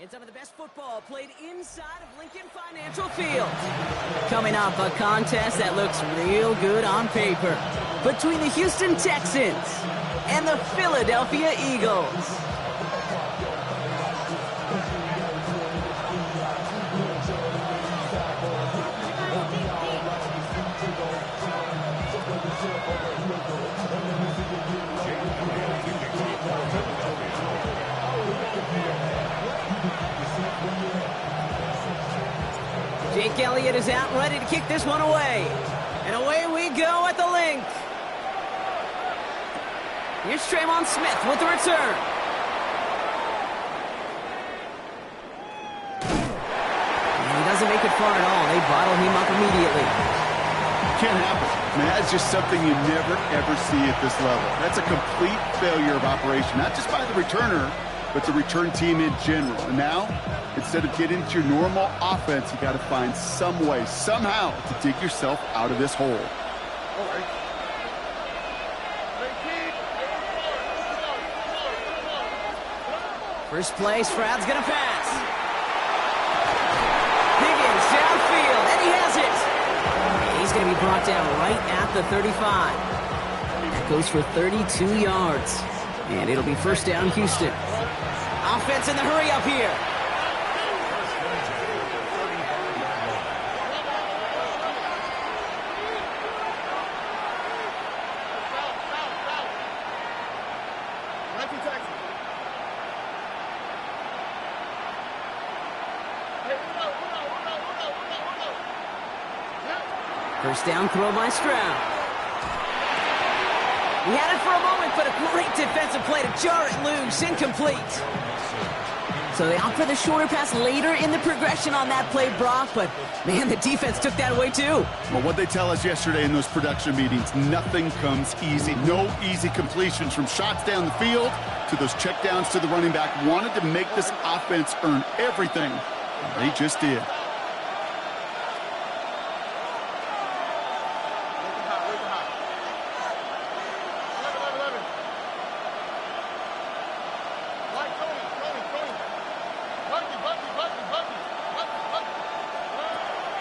And some of the best football played inside of Lincoln Financial Field. Coming up, a contest that looks real good on paper between the Houston Texans and the Philadelphia Eagles. Jake Elliott is out and ready to kick this one away. And away we go at the link. Here's Tremon Smith with the return. And he doesn't make it far at all. They bottle him up immediately. Can't happen. I mean, that's just something you never, ever see at this level. That's a complete failure of operation, not just by the returner, but the return team in general. And now, instead of getting to your normal offense, you got to find some way, somehow, to dig yourself out of this hole. First play, Stroud's going to pass. Higgins downfield, and he has it. And he's going to be brought down right at the 35. That goes for 32 yards. And it'll be first down, Houston. Offense in the hurry up here. First down throw by Stroud. He had it for a moment, but a great defensive play to jar it loose. Incomplete. So they opt for the shorter pass later in the progression on that play, Brock, but, man, the defense took that away, too. Well, what they tell us yesterday in those production meetings, nothing comes easy. No easy completions from shots down the field to those checkdowns to the running back. Wanted to make this offense earn everything. They just did.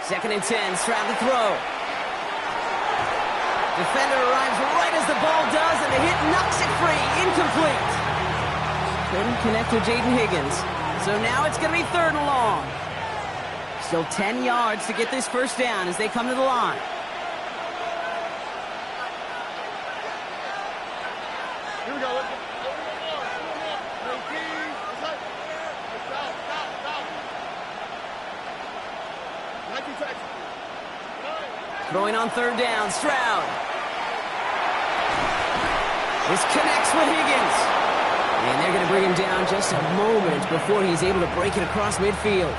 Second and 10, Stroud to throw. Defender arrives right as the ball does, and the hit knocks it free. Incomplete. Couldn't connect with Jaden Higgins. So now it's going to be third and long. Still 10 yards to get this first down as they come to the line. Here we go. Throwing on third down, Stroud. This connects with Higgins. And they're going to bring him down just a moment before he's able to break it across midfield.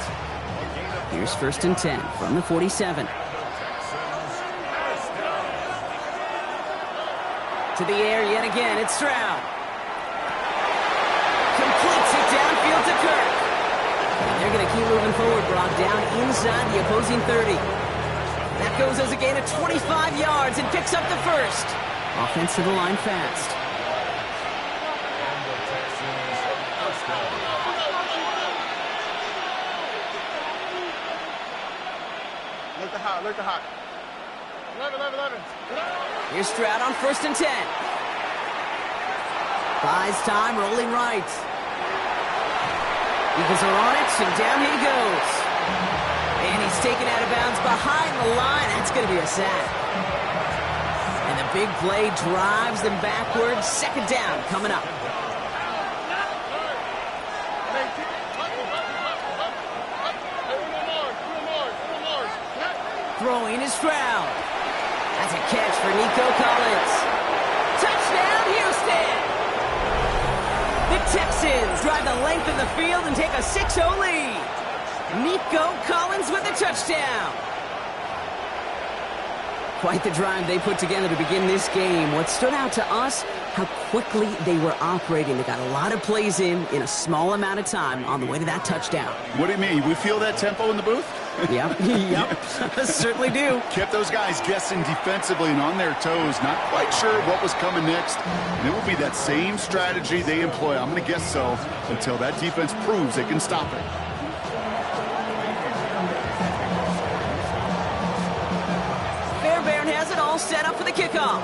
Here's first and 10 from the 47. To the air yet again, it's Stroud. Completes it downfield to Kirk. And they're going to keep moving forward, Brock, down inside the opposing 30. That goes as a gain of 25 yards and picks up the first. Offense to the line fast. Look the hot. 11. Here's Stroud on first and 10. Buys time, rolling right. Eagles are on it, and down he goes. And he's taken out of bounds behind the line. That's going to be a sack. And the big play drives them backwards. Second down coming up. Throwing is Stroud. That's a catch for Nico Collins. Touchdown, Houston! The Texans drive the length of the field and take a 6-0 lead. Nico Collins with a touchdown. Quite the drive they put together to begin this game. What stood out to us, how quickly they were operating. They got a lot of plays in a small amount of time on the way to that touchdown. What do you mean? We feel that tempo in the booth? Yep, certainly do. Kept those guys guessing defensively and on their toes, not quite sure what was coming next. And it will be that same strategy they employ, I'm going to guess so, until that defense proves they can stop it. Fairbairn has it all set up for the kickoff.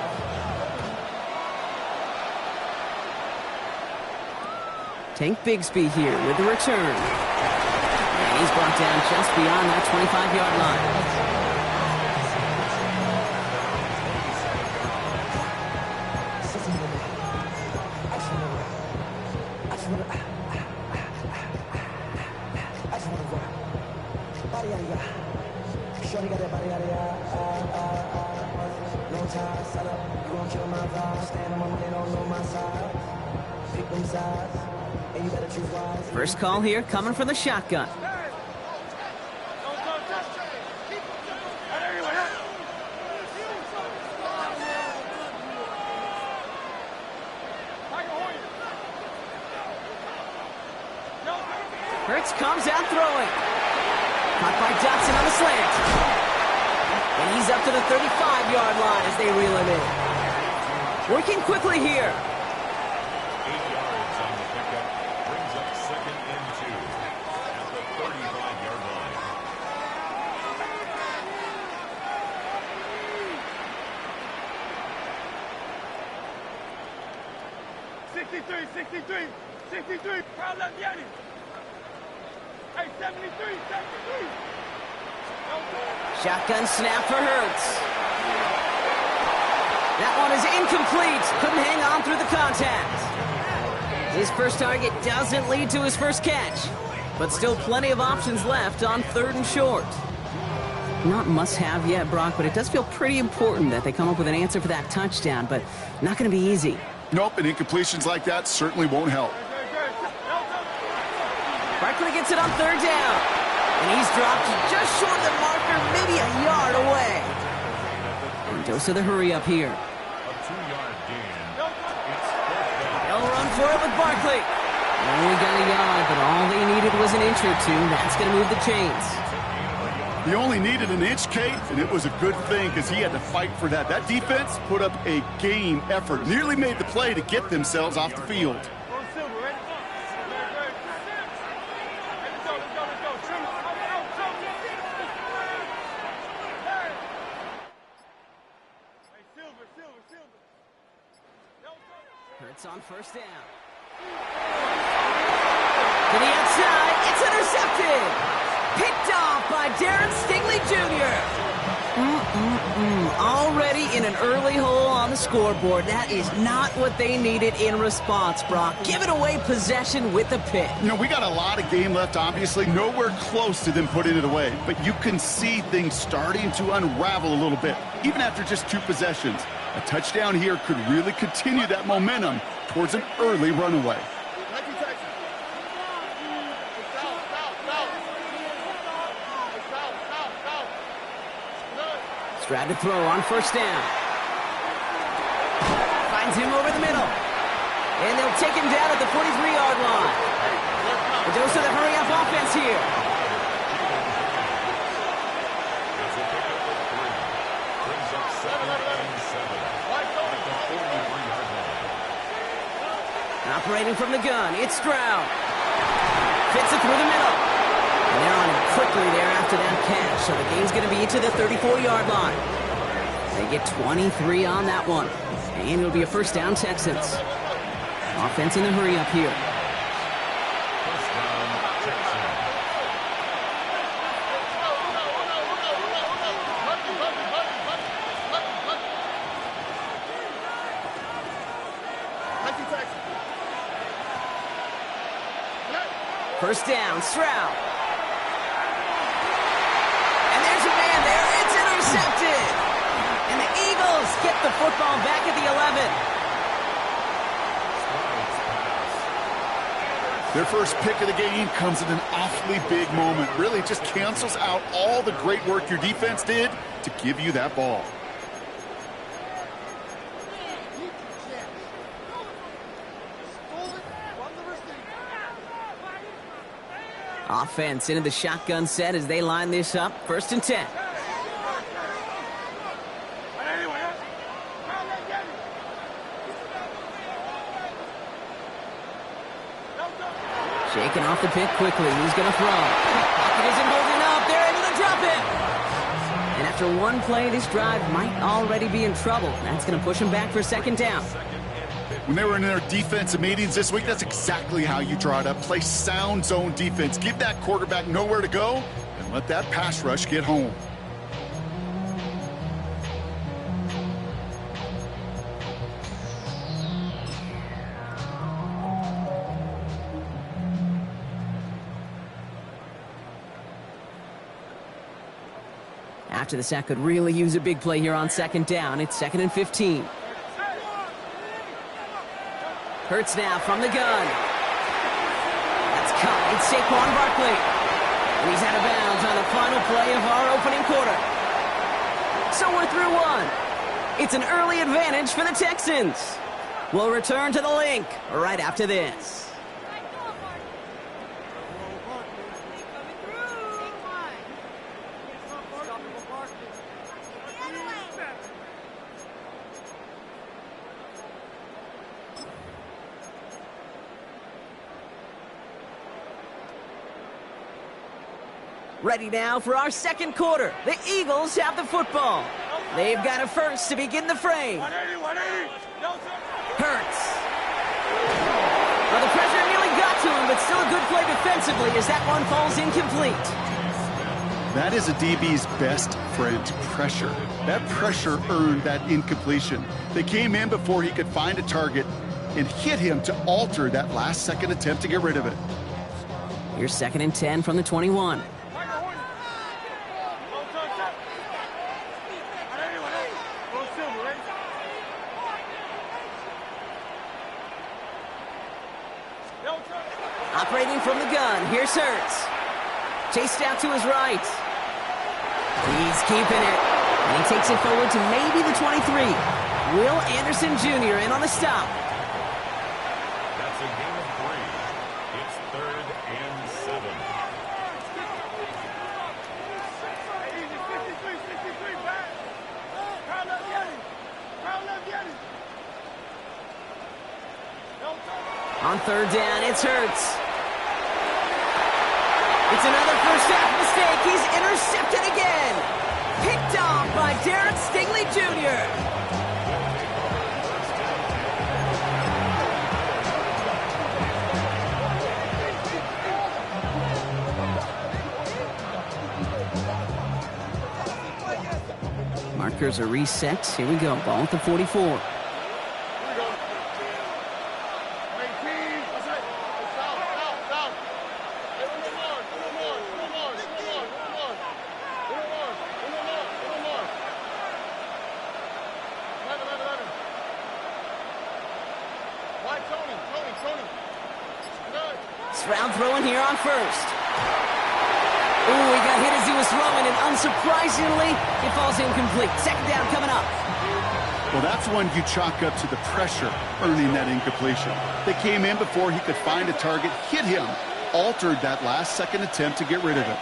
Tank Bigsby here with the return. And he's brought down just beyond that 25-yard line. First call here coming from the shotgun. Hurts comes out throwing. Caught by Dotson on the slant. And he's up to the 35-yard line as they reel him in. Working quickly here. 8 yards on the pickup. Brings up 2nd and 2 at the 35-yard line. 63. Problem, Yanni. Hey, 73. Shotgun snap for Hurts. That one is incomplete. Couldn't hang on through the contact. His first target doesn't lead to his first catch, but still plenty of options left on 3rd and short. Not must-have yet, Brock, but it does feel pretty important that they come up with an answer for that touchdown, but not going to be easy. Nope, and incompletions like that certainly won't help. Barkley gets it on 3rd down, and he's dropped just short of the marker, maybe a yard away. And dose of the hurry up here. A 2-yard gain. They'll run for it with Barkley. Only got a yard, but all they needed was an inch or two. That's going to move the chains. He only needed an inch, Kate, and it was a good thing because he had to fight for that. That defense put up a game effort, nearly made the play to get themselves off the field. Hurts on 1st down. To the outside, it's intercepted. Picked off by Darren Stingley Jr. Already in an early hole on the scoreboard. That is not what they needed in response, Brock. Giving away possession with the pick. You know, we got a lot of game left, obviously. Nowhere close to them putting it away. But you can see things starting to unravel a little bit, even after just 2 possessions. A touchdown here could really continue that momentum towards an early runaway. Stroud to throw on 1st down. Finds him over the middle. And they'll take him down at the 43-yard line. The dose of the hurry-up offense here. Brings up 2nd and 7 at the 43-yard line. Operating from the gun, it's Stroud. Fits it through the middle. And they're on him quickly there after that catch. So the game's going to be to the 34-yard line. They get 23 on that one. And it'll be a 1st down, Texans. Offense in the hurry up here. 1st down, Texans. First down, Stroud. And there's a man there. It's intercepted. And the Eagles get the football back at the 11. Their first pick of the game comes at an awfully big moment. Really just cancels out all the great work your defense did to give you that ball. Offense into the shotgun set as they line this up. 1st and 10. Shaking off the pick quickly. He's going to throw. Pocket isn't holding up. They're able to drop it. And after one play, this drive might already be in trouble. That's going to push him back for 2nd down. When they were in their defensive meetings this week, that's exactly how you draw it up. Play sound zone defense. Give that quarterback nowhere to go and let that pass rush get home. After the sack could really use a big play here on 2nd down. It's 2nd and 15. Hurts now from the gun. That's caught. It's Saquon Barkley. And he's out of bounds on the final play of our opening quarter. So we're through one. It's an early advantage for the Texans. We'll return to the link right after this. Ready now for our 2nd quarter. The Eagles have the football. They've got a first to begin the frame. Hurts. Well, the pressure nearly got to him, but still a good play defensively as that one falls incomplete. That is a DB's best friend, pressure. That pressure earned that incompletion. They came in before he could find a target and hit him to alter that last-second attempt to get rid of it. Here's 2nd and 10 from the 21. Operating from the gun, here's Hurts. Chased out to his right. He's keeping it. And he takes it forward to maybe the 23. Will Anderson Jr. in on the stop. That's a gain of 3. It's 3rd and 7. On 3rd down, it's Hurts. It's another first half mistake. He's intercepted again. Picked off by Derek Stingley Jr. Markers are reset. Here we go. Ball at the 44. Stroud throwing here on 1st. Ooh, he got hit as he was throwing, and unsurprisingly, it falls incomplete. 2nd down coming up. Well, that's one you chalk up to the pressure earning that incompletion. They came in before he could find a target, hit him, altered that last-second attempt to get rid of it.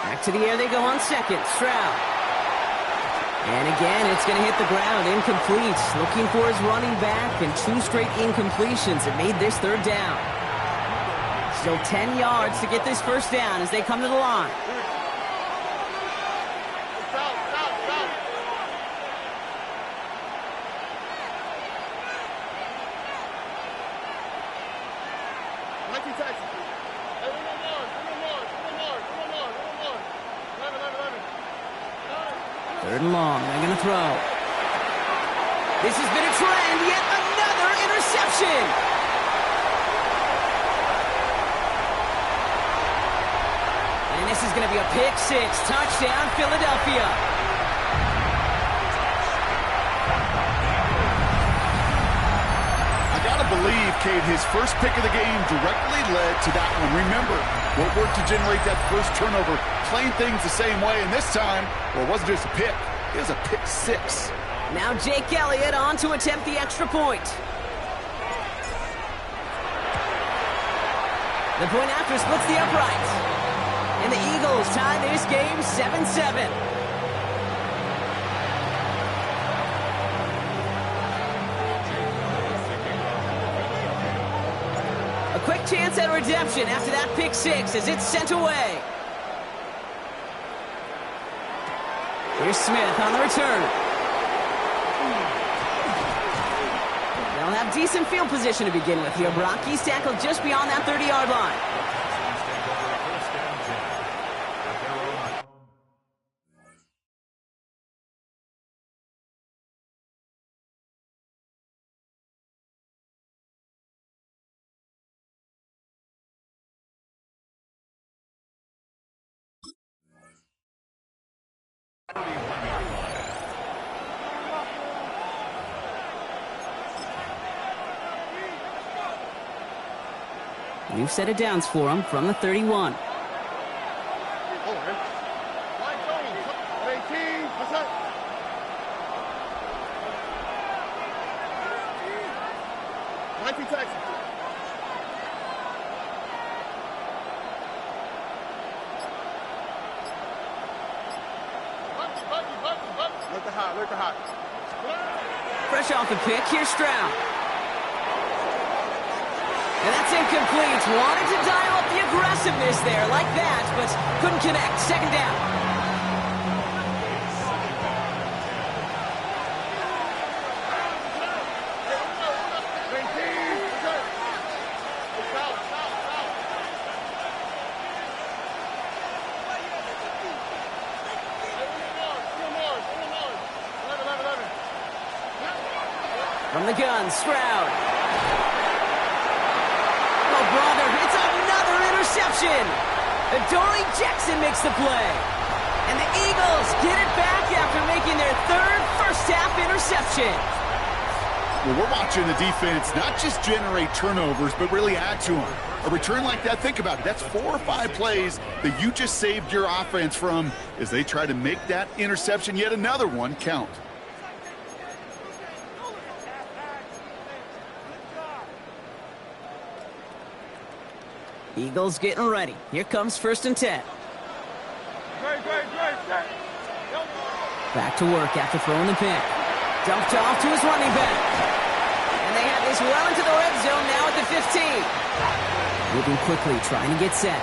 Back to the air they go on 2nd. Stroud. And again, it's going to hit the ground. Incomplete. Looking for his running back, and 2 straight incompletions that made this 3rd down. Still 10 yards to get this 1st down as they come to the line. Third and long. They're going to throw. This has been a trend. Yet another interception. And this is going to be a pick 6. Touchdown, Philadelphia. I got to believe, Kate, his first pick of the game directly led to that one. Remember, What worked to generate that first turnover, playing things the same way, and this time, well, it wasn't just a pick, it was a pick six. Now Jake Elliott on to attempt the extra point. The point after splits the uprights. And the Eagles tie this game 7-7. A quick chance at redemption after that pick six as it's sent away. Here's Smith on the return. They'll have decent field position to begin with here. Brock, he's tackled just beyond that 30-yard line. New set of downs for him from the 31. Fresh off the pick, here's Stroud. And that's incomplete. Wanted to dial up the aggressiveness there like that, but couldn't connect. Second down. From the gun, Stroud. Oh, brother, it's another interception. Adoree Jackson makes the play. And the Eagles get it back after making their third first-half interception. Well, we're watching the defense not just generate turnovers, but really add to them. A return like that, think about it. That's 4 or 5 plays that you just saved your offense from as they try to make that interception, yet another one, count. Eagles getting ready. Here comes 1st and 10. Back to work after throwing the pick. Dumped off to his running back. And they have this well into the red zone now at the 15. Moving quickly, trying to get set.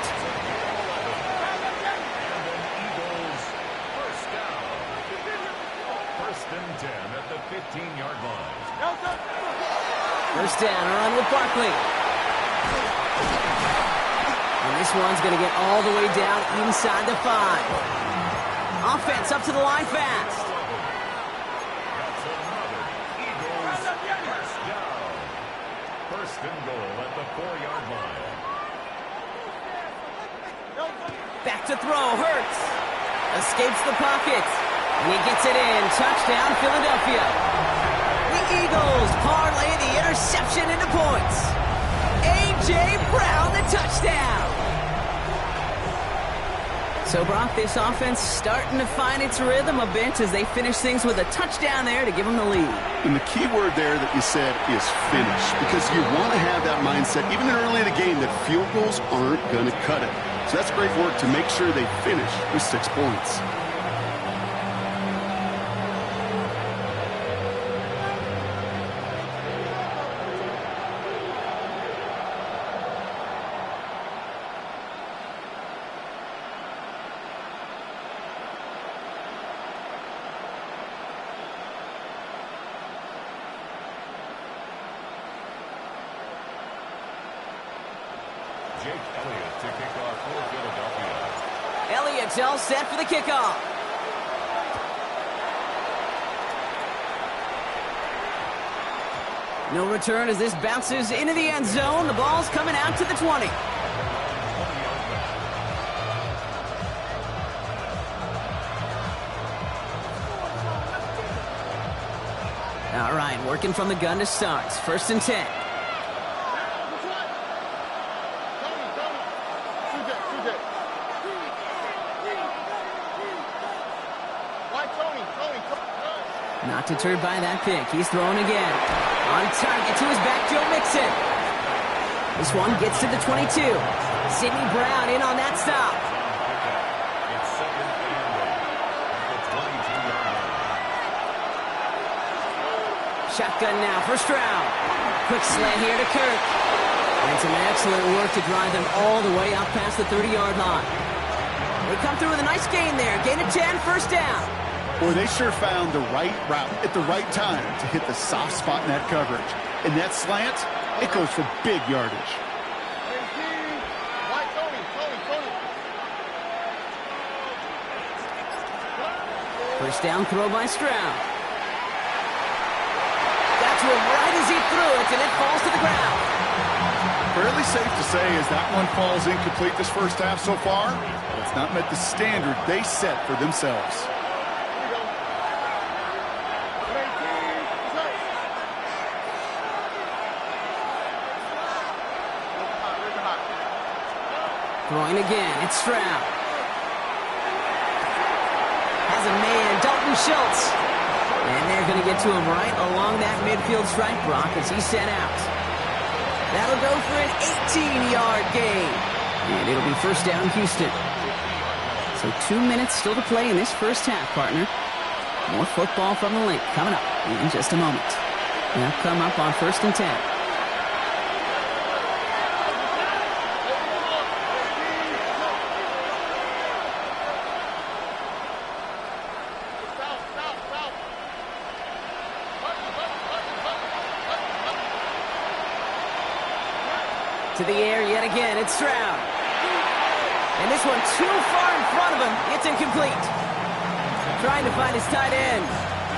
Eagles first down. 1st and 10 at the 15-yard line. First down, a run with Barkley. And this one's going to get all the way down inside the 5. Offense up to the line fast. That's another Eagles first down. 1st and goal at the 4-yard line. Back to throw, Hurts. Escapes the pocket. And he gets it in. Touchdown, Philadelphia. The Eagles parlay the interception into points. A.J. Brown, the touchdown. So, Brock, this offense starting to find its rhythm a bit as they finish things with a touchdown there to give them the lead. And the key word there that you said is finish, because you want to have that mindset, even early in the game, that field goals aren't going to cut it. So that's great work to make sure they finish with 6 points. Jake Elliott to kick off for Philadelphia. Elliott's all set for the kickoff. No return as this bounces into the end zone. The ball's coming out to the 20. All right, working from the gun to start. 1st and 10. Not deterred by that pick. He's throwing again. On target to his back, Joe Mixon. This one gets to the 22. Sidney Brown in on that stop. It's second and 8 at the 22-yard line. Shotgun now for Stroud. Quick slant here to Kirk. And some excellent work to drive them all the way up past the 30-yard line. They come through with a nice gain there. Gain of 10, first down. Boy, they sure found the right route at the right time to hit the soft spot in that coverage. And that slant, it goes for big yardage. First down throw by Stroud. Got to him right as he threw it, and it falls to the ground. Fairly safe to say as that one falls incomplete this first half so far, it's not met the standard they set for themselves. Throwing again, it's Stroud. Has a man, Dalton Schultz. And they're going to get to him right along that midfield stripe, Brock, as he's sent out. That'll go for an 18-yard gain. And it'll be first down, Houston. So 2 minutes still to play in this first half, partner. More football from the link coming up in just a moment. They'll come up on 1st and 10. To the air yet again, it's Stroud. And this one too far in front of him. It's incomplete. Trying to find his tight end.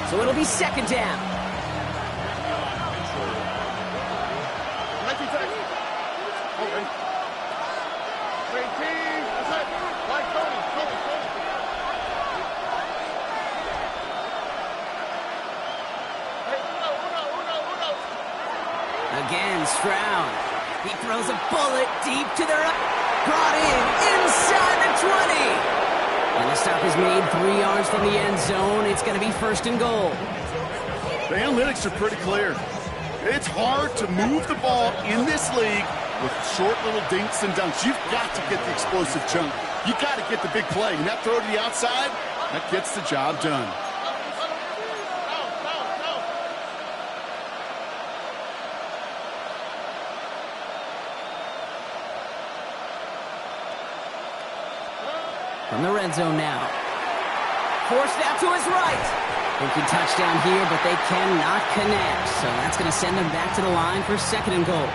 So it'll be second down. Again, Stroud. He throws a bullet deep to the right. Brought in inside the 20. And the stop is made 3 yards from the end zone. It's going to be first and goal. The analytics are pretty clear. It's hard to move the ball in this league with short little dinks and dunks. You've got to get the explosive chunk. You've got to get the big play. And that throw to the outside, that gets the job done. From the red zone now. Forced out to his right. Thinking touchdown here, but they cannot connect. So that's going to send them back to the line for second and goal.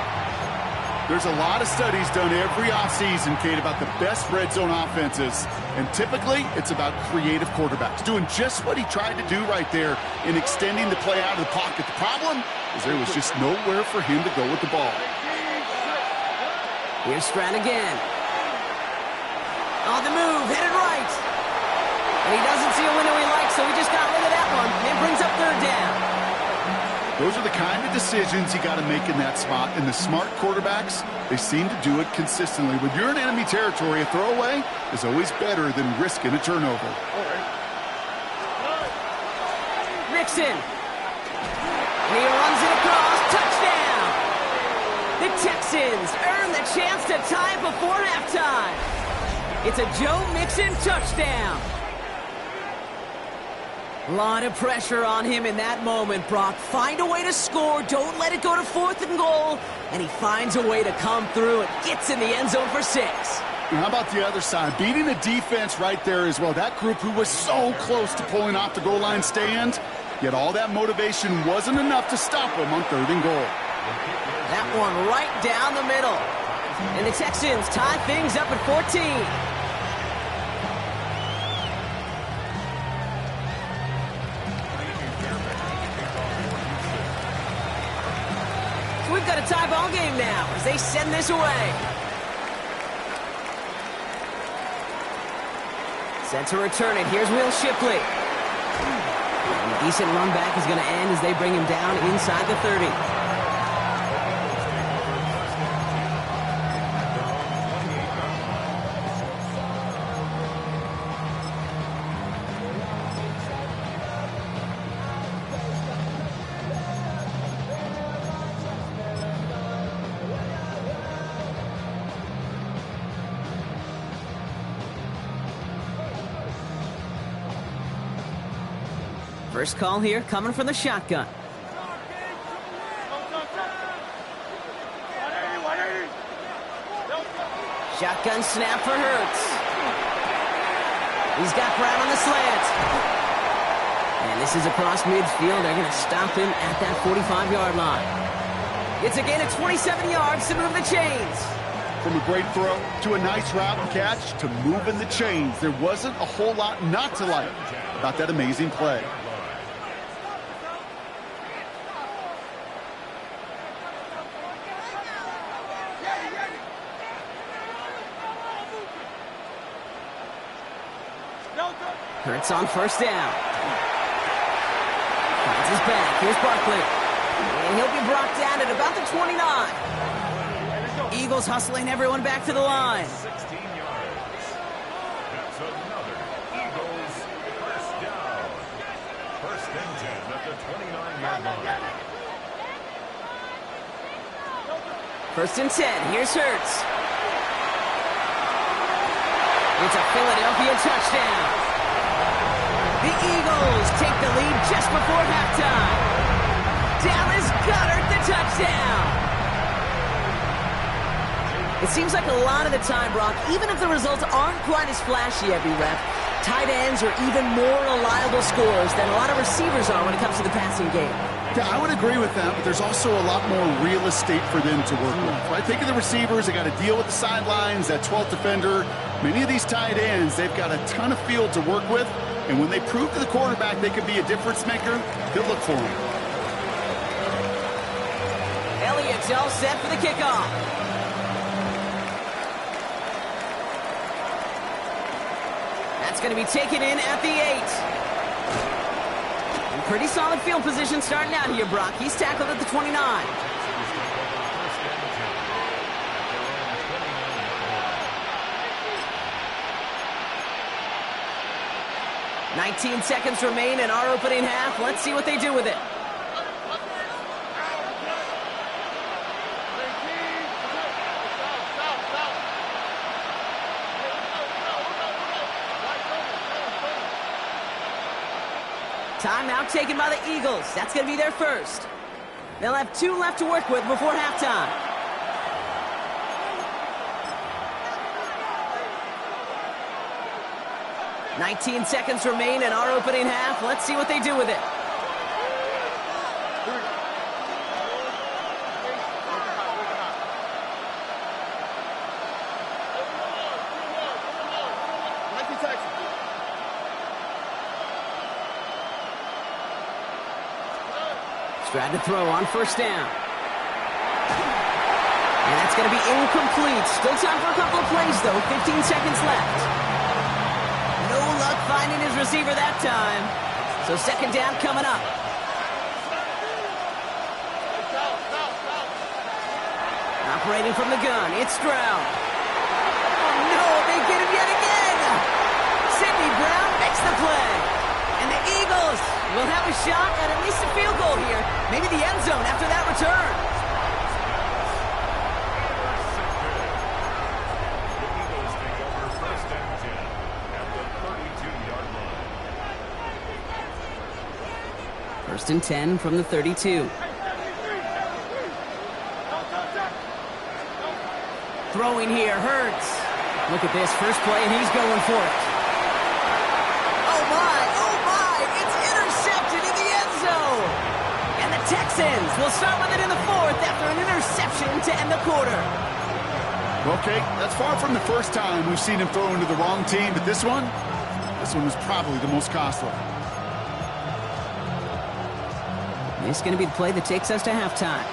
There's a lot of studies done every offseason, Kate, about the best red zone offenses. And typically, it's about creative quarterbacks doing just what he tried to do right there in extending the play out of the pocket. The problem is there was just nowhere for him to go with the ball. Here's Stroud again. On the move, headed right. And he doesn't see a window he likes, so he just got rid of that one. And brings up third down. Those are the kind of decisions you got to make in that spot. And the smart quarterbacks, they seem to do it consistently. When you're in enemy territory, a throwaway is always better than risking a turnover. Mixon. And he runs it across. Touchdown. The Texans earn the chance to tie it before halftime. It's a Joe Mixon touchdown. A lot of pressure on him in that moment, Brock. Find a way to score. Don't let it go to 4th and goal. And he finds a way to come through and gets in the end zone for 6. And how about the other side? Beating the defense right there as well. That group who was so close to pulling off the goal line stand, yet all that motivation wasn't enough to stop them on 3rd and goal. That one right down the middle. And the Texans tie things up at 14. So we've got a tie ball game now as they send this away. Set to return it. Here's Will Shipley. And a decent run back is going to end as they bring him down inside the 30. First call here coming from the shotgun. Shotgun snap for Hurts. He's got Brown on the slant. And this is across midfield. They're going to stop him at that 45-yard line. It's a gain of 27 yards to move the chains. From a great throw to a nice route and catch to moving the chains, there wasn't a whole lot not to like about that amazing play. Hurts on first down. Finds his back. Here's Barkley. And he'll be brought down at about the 29. Eagles hustling everyone back to the line. 16 yards. That's another Eagles first down. First and 10 at the 29-yard line. First and 10. Here's Hurts. It's a Philadelphia touchdown. The Eagles take the lead just before halftime. Dallas Goedert the touchdown. It seems like a lot of the time, Brock, even if the results aren't quite as flashy every rep, tight ends are even more reliable scorers than a lot of receivers are when it comes to the passing game. Yeah, I would agree with that, but there's also a lot more real estate for them to work with. Right? Think of the receivers. They got to deal with the sidelines, that 12th defender. Many of these tight ends, they've got a ton of field to work with, and when they prove to the quarterback they can be a difference maker, he'll look for him. Elliott's all set for the kickoff. That's going to be taken in at the 8. And pretty solid field position starting out here, Brock. He's tackled at the 29. "19 seconds remain in our opening half. Let's see what they do with it." Timeout taken by the Eagles. That's going to be their first. They'll have 2 left to work with before halftime. "19 seconds remain in our opening half. Let's see what they do with it." Tried to throw on first down. And that's going to be incomplete. Still time for a couple of plays, though. 15 seconds left. No luck finding his receiver that time. So second down coming up. Operating from the gun, it's Stroud. Oh, no, they get him yet again. Sidney Brown makes the play. And the Eagles will have a shot at least a field goal here. Maybe the end zone after that return. The Eagles take over first and 10 at the 32-yard line. First and 10 from the 32. Throwing here, Hurts. Look at this, first play, and he's going for it. Oh my, it's intercepted in the end zone. And the Texans will start with it in the 4th after an interception to end the quarter. Okay, that's far from the first time we've seen him throw into the wrong team, but this one was probably the most costly. This is going to be the play that takes us to halftime.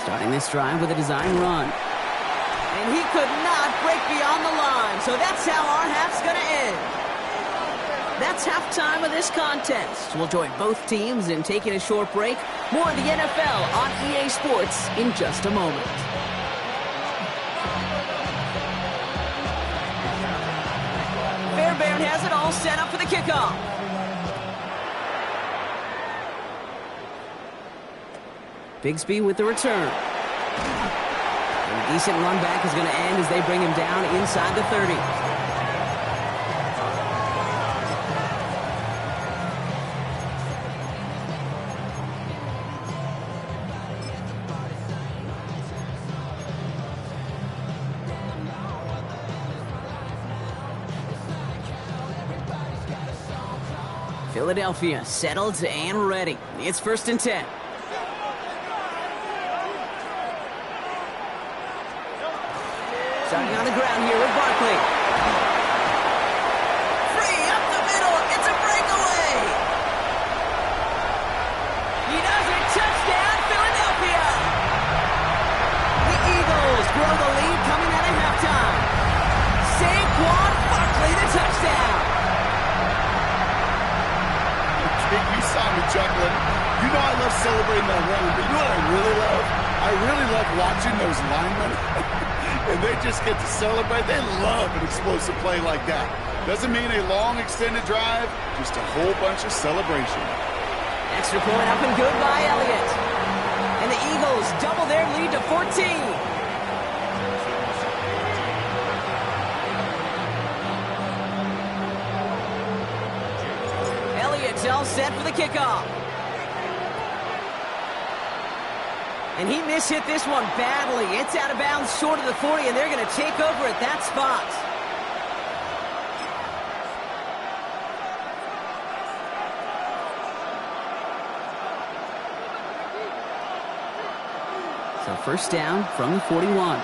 Starting this drive with a design run. And he could not break beyond the line, so that's how our half's going to end. That's halftime of this contest. We'll join both teams in taking a short break. More of the NFL on EA Sports in just a moment. Fairbairn has it all set up for the kickoff. Bigsby with the return. And a decent run back is going to end as they bring him down inside the 30. Philadelphia settled and ready. It's 1st and 10. Starting on the ground here with Barkley. Free up the middle. It's a breakaway. He does it. Touchdown, Philadelphia. The Eagles grow the lead coming out of halftime. Saquon Barkley, the touchdown. You saw me chuckling. You know I love celebrating that run, but you know what I really love? I really love watching those linemen. And they just get to celebrate. They love an explosive play like that. Doesn't mean a long extended drive, just a whole bunch of celebration. Extra point up and good by Elliott. And the Eagles double their lead to 14. Elliott's all set for the kickoff. And he mishit this one badly. It's out of bounds short of the 40, and they're going to take over at that spot. So 1st down from the 41.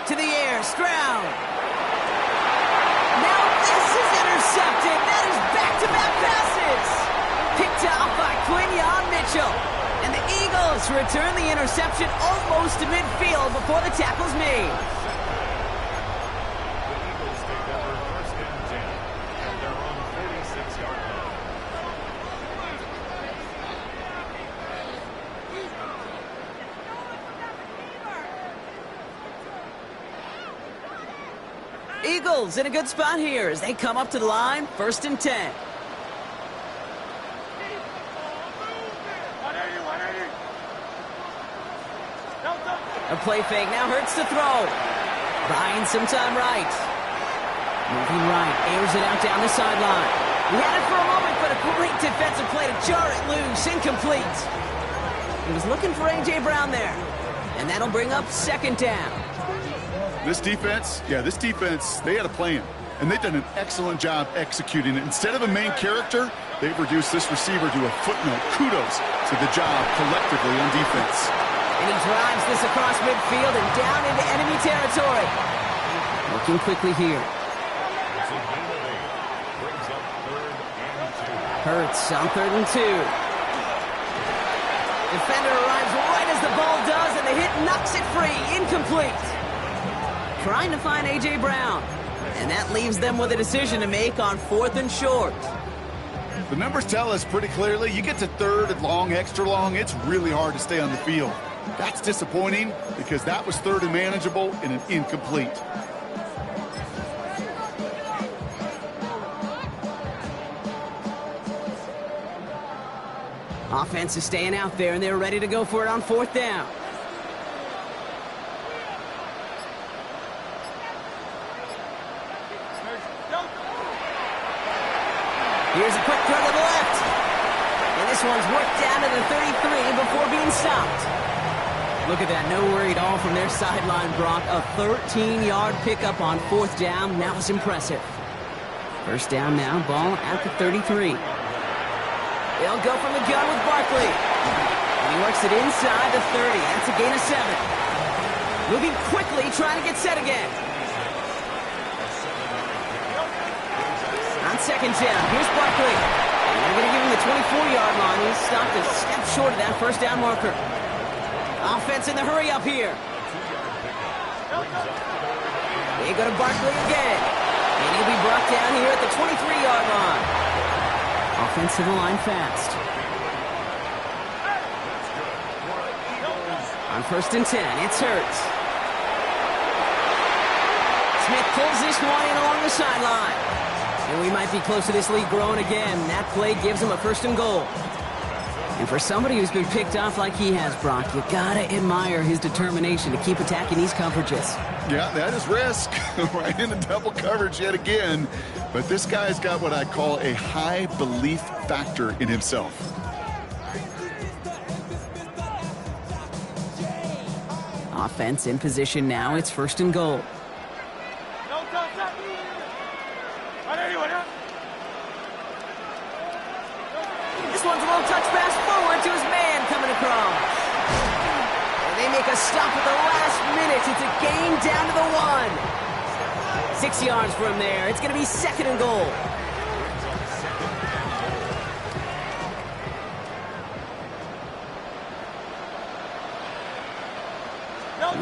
To the air, Stroud. Now this is intercepted. That is back-to-back passes. Picked off by Quinyon Mitchell. And the Eagles return the interception almost to midfield before the tackle's made. The Eagles take over 1st and 10 at their own 46-yard line. Eagles in a good spot here as they come up to the line, 1st and 10. A play fake now hurts to throw. Buying some time right. Moving right, airs it out down the sideline. He had it for a moment, but a great defensive play to jar it loose, incomplete. He was looking for A.J. Brown there. And that'll bring up 2nd down. This defense, they had a plan. And they've done an excellent job executing it. Instead of a main character, they've reduced this receiver to a footnote. Kudos to the job collectively on defense. And he drives this across midfield and down into enemy territory. Working quickly here. It's a gain of 8. Brings up 3rd and 2. Hurts on 3rd and 2. Defender arrives right as the ball does, and the hit knocks it free. Incomplete. Trying to find A.J. Brown. And that leaves them with a decision to make on 4th and short. The numbers tell us pretty clearly, you get to 3rd and long, extra long, it's really hard to stay on the field. That's disappointing because that was 3rd and manageable and an incomplete. Offense is staying out there, and they're ready to go for it on 4th down. Here's a quick throw to the left. And this one's worked down to the 33 before being stopped. Look at that, no worry at all from their sideline, Brock. A 13-yard pickup on 4th down. That was impressive. 1st down now, ball at the 33. They'll go from the gun with Barkley. And he works it inside the 30. That's a gain of 7. Moving quickly, trying to get set again. On 2nd down, here's Barkley. And they're going to give him the 24-yard line. He's stopped a step short of that 1st down marker. Offense in the hurry up here. They go to Barkley again. And he'll be brought down here at the 23-yard line. Offense to the line fast. On 1st and 10, it's Hurts. Smith pulls this one in along the sideline. And we might be close to this lead growing again. That play gives him a 1st and goal. And for somebody who's been picked off like he has, Brock, you gotta admire his determination to keep attacking these coverages. Yeah, that is risk. Right into double coverage yet again. But this guy's got what I call a high belief factor in himself. Offense in position now. It's 1st and goal. This one's a little touch pass forward to his man coming across. And they make a stop at the last minute. It's a gain down to the 1. 6 yards from there. It's going to be 2nd and goal.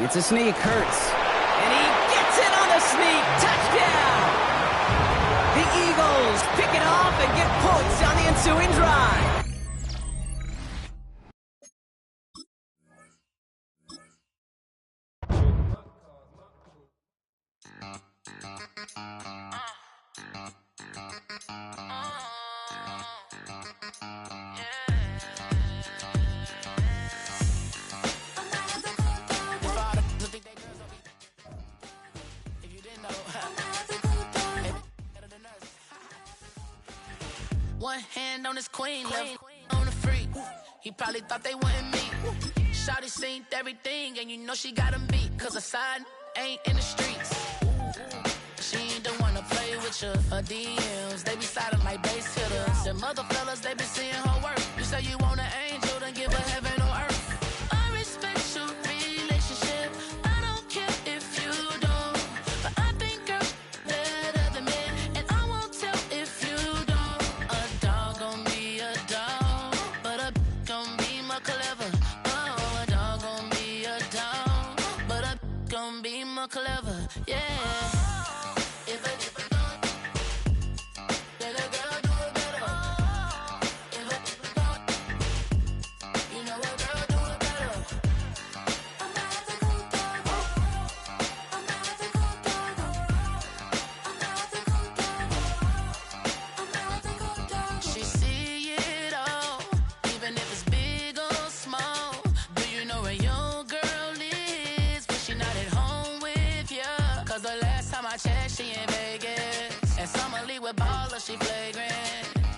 It's a sneak, Hurts. And he gets it on the sneak. Touchdown! The Eagles pick it off and get points on the ensuing drive. One hand on his queen, left on the freak. He probably thought they wouldn't meet. Shawty seen everything, and you know she got him beat. Cause her side ain't in the streets. She ain't the one to play with you. Her DMs, they be silent like base hitters. And mother fellas, they be seeing her work. You say you want an angel, then give her heaven on earth. I respect your relationship. I don't care if you don't. But I think girls better than men. And I won't tell if you don't. A dog gon' be a dog, but a gon' be more clever. Oh, a dog gon' be a dog, but a gon' be more clever. Yeah. She flagrant.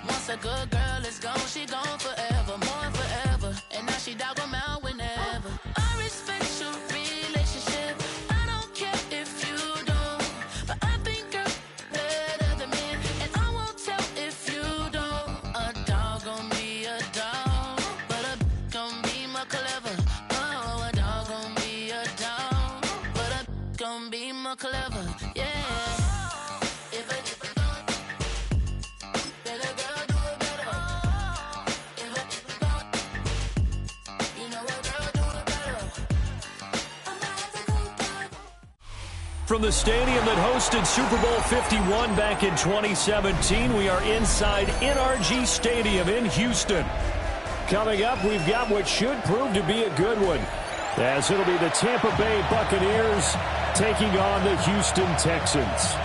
Once a good girl is gone, she gone forever, more forever. And now she dog 'em out whenever. I respect your relationship. I don't care if you don't. But I think girls better than men. And I won't tell if you don't. A dog gon' be a dog, but a gon' be more clever. Oh, a dog gon' be a dog, but a gon' be more clever. Yeah. From the stadium that hosted Super Bowl 51 back in 2017, we are inside NRG Stadium in Houston. Coming up, we've got what should prove to be a good one, as it'll be the Tampa Bay Buccaneers taking on the Houston Texans.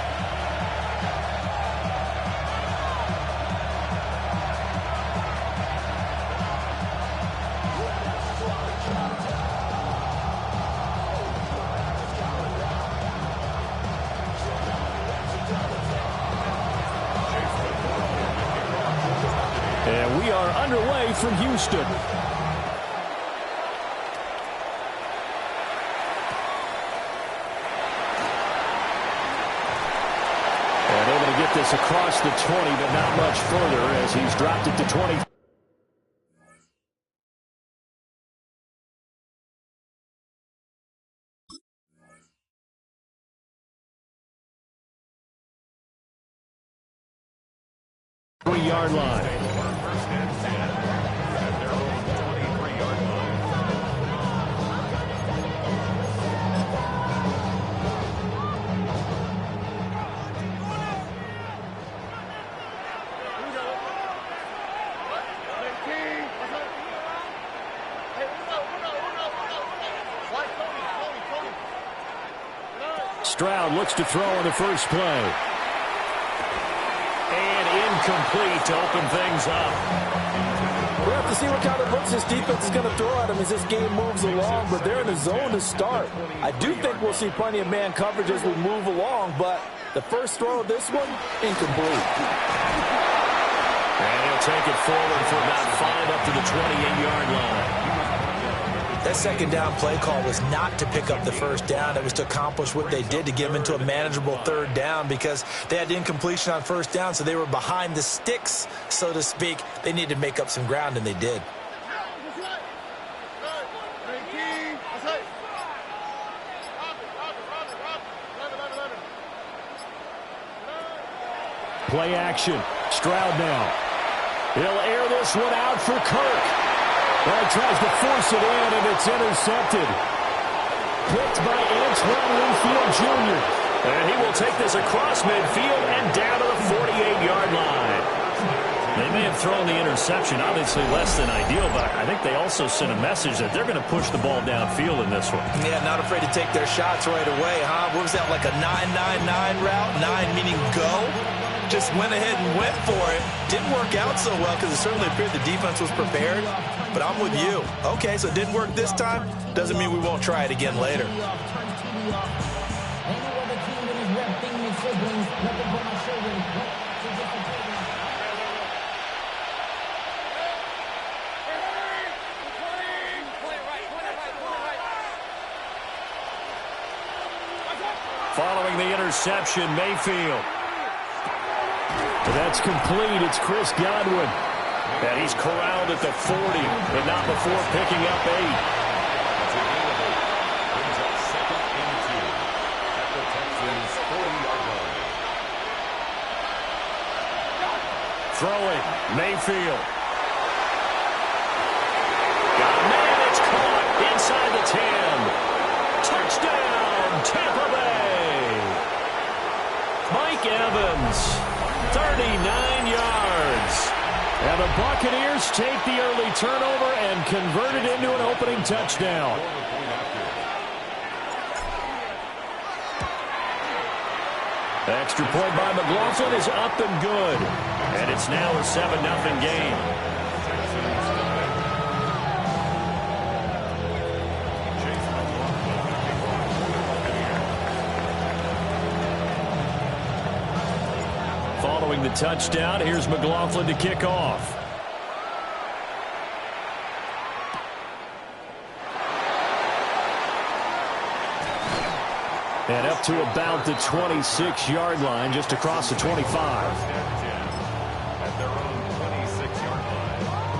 And we are underway from Houston. And able to get this across the 20, but not much further as he's dropped it to 20. Yard line. Stroud looks to throw on the first play. And incomplete to open things up. We'll have to see what kind of looks this defense is going to throw at him as this game moves along, but they're in the zone to start. I do think we'll see plenty of man coverage as we move along, but the first throw of this one, incomplete. And he'll take it forward for about 5 up to the 28-yard line. That second down play call was not to pick up the first down. It was to accomplish what they did, to get them into a manageable third down, because they had incompletion on first down, so they were behind the sticks, so to speak. They needed to make up some ground, and they did. Play action. Stroud now. He'll air this one out for Kirk. Well, he tries to force it in, and it's intercepted. Picked by Antoine Winfield Jr. And he will take this across midfield and down to the 48-yard line. They may have thrown the interception, obviously less than ideal, but I think they also sent a message that they're going to push the ball downfield in this one. Yeah, not afraid to take their shots right away, huh? What was that, like a 9-9-9 route? 9 meaning go? Just went ahead and went for it. Didn't work out so well because it certainly appeared the defense was prepared. But I'm with you. Okay, so it didn't work this time. Doesn't mean we won't try it again later. Following the interception, Mayfield. That's complete. It's Chris Godwin. And he's corralled at the 40, but not before picking up 8. Brings up 2nd and 2 at the Texans' 40-yard line. Throwing, Mayfield. Got a man, it's caught inside the 10. Touchdown, Tampa Bay. Mike Evans, 39 yards. And the Buccaneers take the early turnover and convert it into an opening touchdown. Extra point by McLaughlin is up and good. And it's now a 7-0 game. Following the touchdown, here's McLaughlin to kick off. And up to about the 26-yard line, just across the 25. At their own 26-yard line.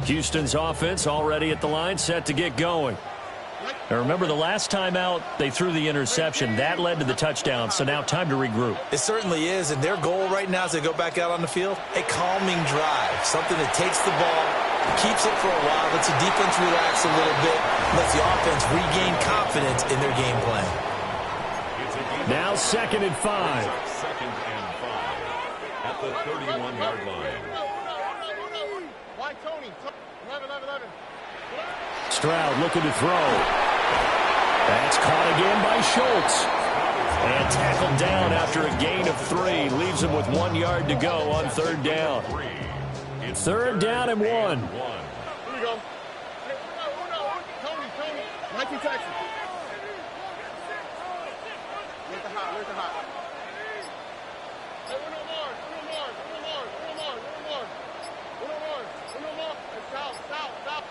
Houston's offense already at the line, set to get going. Now remember, the last time out, they threw the interception. That led to the touchdown, so now time to regroup. It certainly is, and their goal right now as they go back out on the field, a calming drive, something that takes the ball, keeps it for a while, lets the defense relax a little bit, lets the offense regain confidence in their game plan. Now 2nd and 5. 2nd and 5 at the 31-yard line. Stroud looking to throw. That's caught again by Schultz. And tackled down after a gain of 3. Leaves him with 1 yard to go on 3rd down. 3rd down and 1. Here we go. Tony. 19 Texas. Where's the hot? Hey, Uno Mars. Stop.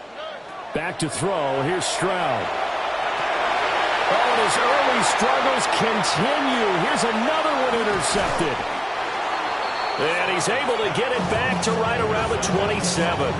Back to throw. Here's Stroud. Oh, and his early struggles continue. Here's another one intercepted. And he's able to get it back to right around the 27.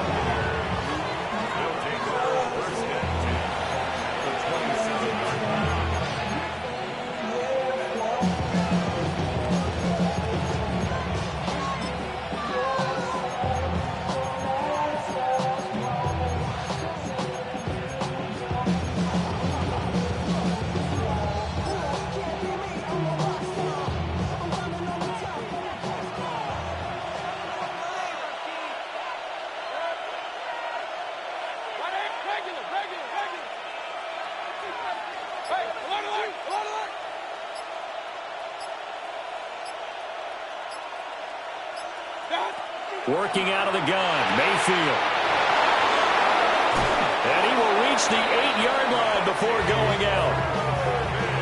Working out of the gun, Mayfield. And he will reach the 8-yard line before going out.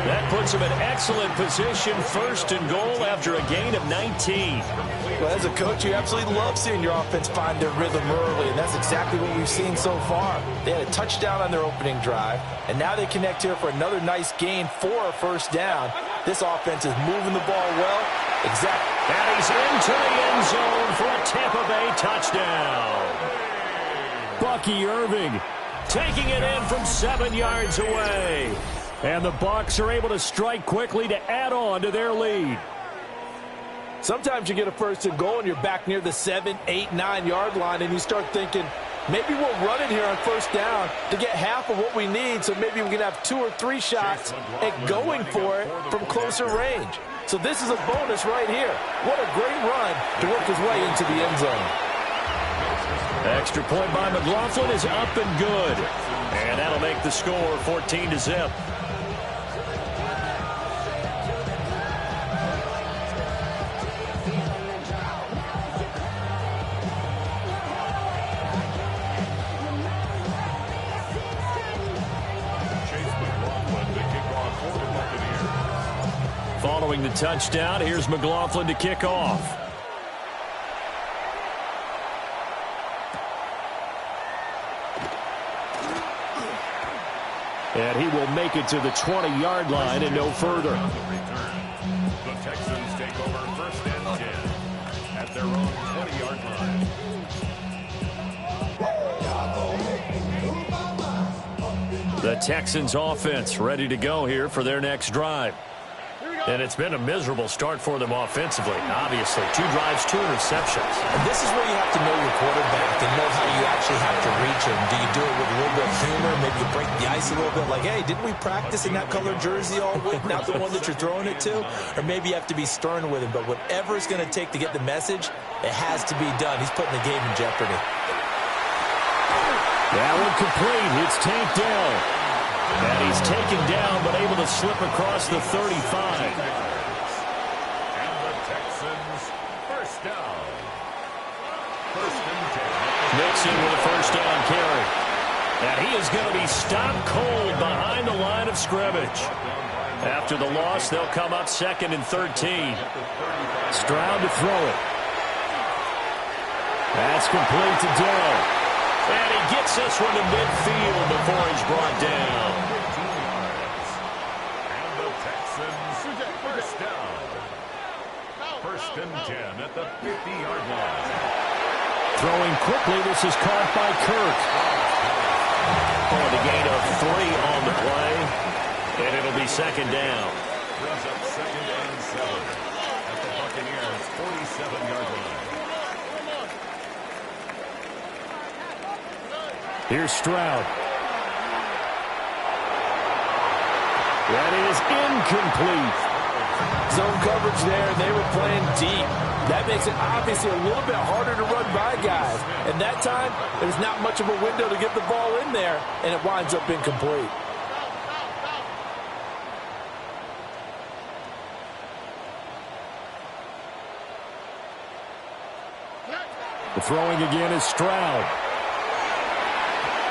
That puts him in excellent position, first and goal after a gain of 19. Well, as a coach, you absolutely love seeing your offense find their rhythm early, and that's exactly what we've seen so far. They had a touchdown on their opening drive, and now they connect here for another nice gain for a first down. This offense is moving the ball well. Exactly. And he's into the end zone for a Tampa Bay touchdown. Bucky Irving taking it in from 7 yards away. And the Bucs are able to strike quickly to add on to their lead. Sometimes you get a first and goal and you're back near the 7, 8, 9-yard line, and you start thinking, maybe we'll run it here on first down to get half of what we need, so maybe we can have 2 or 3 shots at going for it from closer range. So this is a bonus right here. What a great run to work his way into the end zone. Extra point by McLaughlin is up and good. And that'll make the score 14-0. Following the touchdown, here's McLaughlin to kick off. And he will make it to the 20-yard line and no further. The Texans take over first and 10 at their own 20-yard line. The Texans offense ready to go here for their next drive. And it's been a miserable start for them offensively, obviously. 2 drives, 2 interceptions. And this is where you have to know your quarterback and know how you actually have to reach him. Do you do it with a little bit of humor? Maybe you break the ice a little bit, like, hey, didn't we practice in that colored jersey all week, not the one that you're throwing it to? Or maybe you have to be stern with him. But whatever it's going to take to get the message, it has to be done. He's putting the game in jeopardy. That one complete. It's Tank Dell. And he's taken down, but able to slip across the 35. And the Texans first down. First and 10. Mixon with a first down carry. And he is going to be stopped cold behind the line of scrimmage. After the loss, they'll come up 2nd and 13. Stroud to throw it. That's complete to Dell. And he gets this one to midfield before he's brought down. And the Texans first down. First and 10 at the 50-yard line. Throwing quickly, this is caught by Kirk. Oh, the gain of 3 on the play. And it'll be second down. Brings up 2nd and 7 at the Buccaneers' 47-yard line. Here's Stroud. That is incomplete. Zone coverage there, and they were playing deep. That makes it obviously a little bit harder to run by guys. And that time, there's not much of a window to get the ball in there, and it winds up incomplete. The throwing again is Stroud.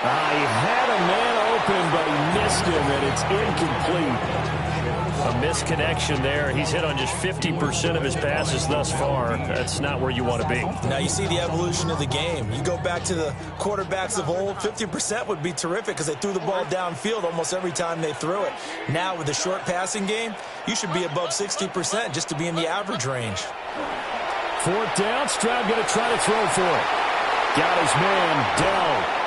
He had a man open, but he missed him, and it's incomplete. A misconnection there. He's hit on just 50% of his passes thus far. That's not where you want to be. Now you see the evolution of the game. You go back to the quarterbacks of old, 50% would be terrific because they threw the ball downfield almost every time they threw it. Now with the short passing game, you should be above 60% just to be in the average range. 4th down, Stroud going to try to throw for it. Got his man down.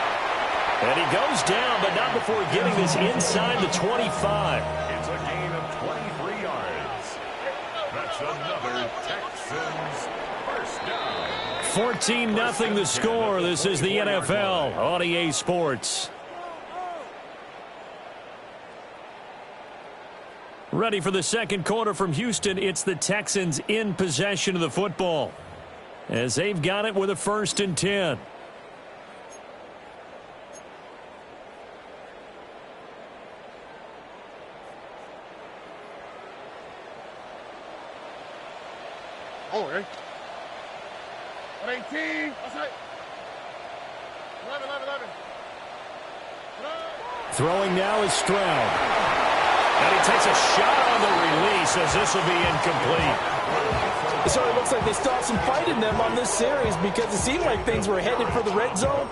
And he goes down, but not before getting this inside the 25. It's a gain of 23 yards. That's another Texans first down. 14-0 the score. This is the NFL on EA Sports. Ready for the second quarter from Houston. It's the Texans in possession of the football, as they've got it with a 1st and 10. Oh, okay. 118. That's it. 11. Throwing now is Stroud. And he takes a shot on the release as this will be incomplete. It certainly looks like they still have some fight in them on this series because it seemed like things were headed for the red zone.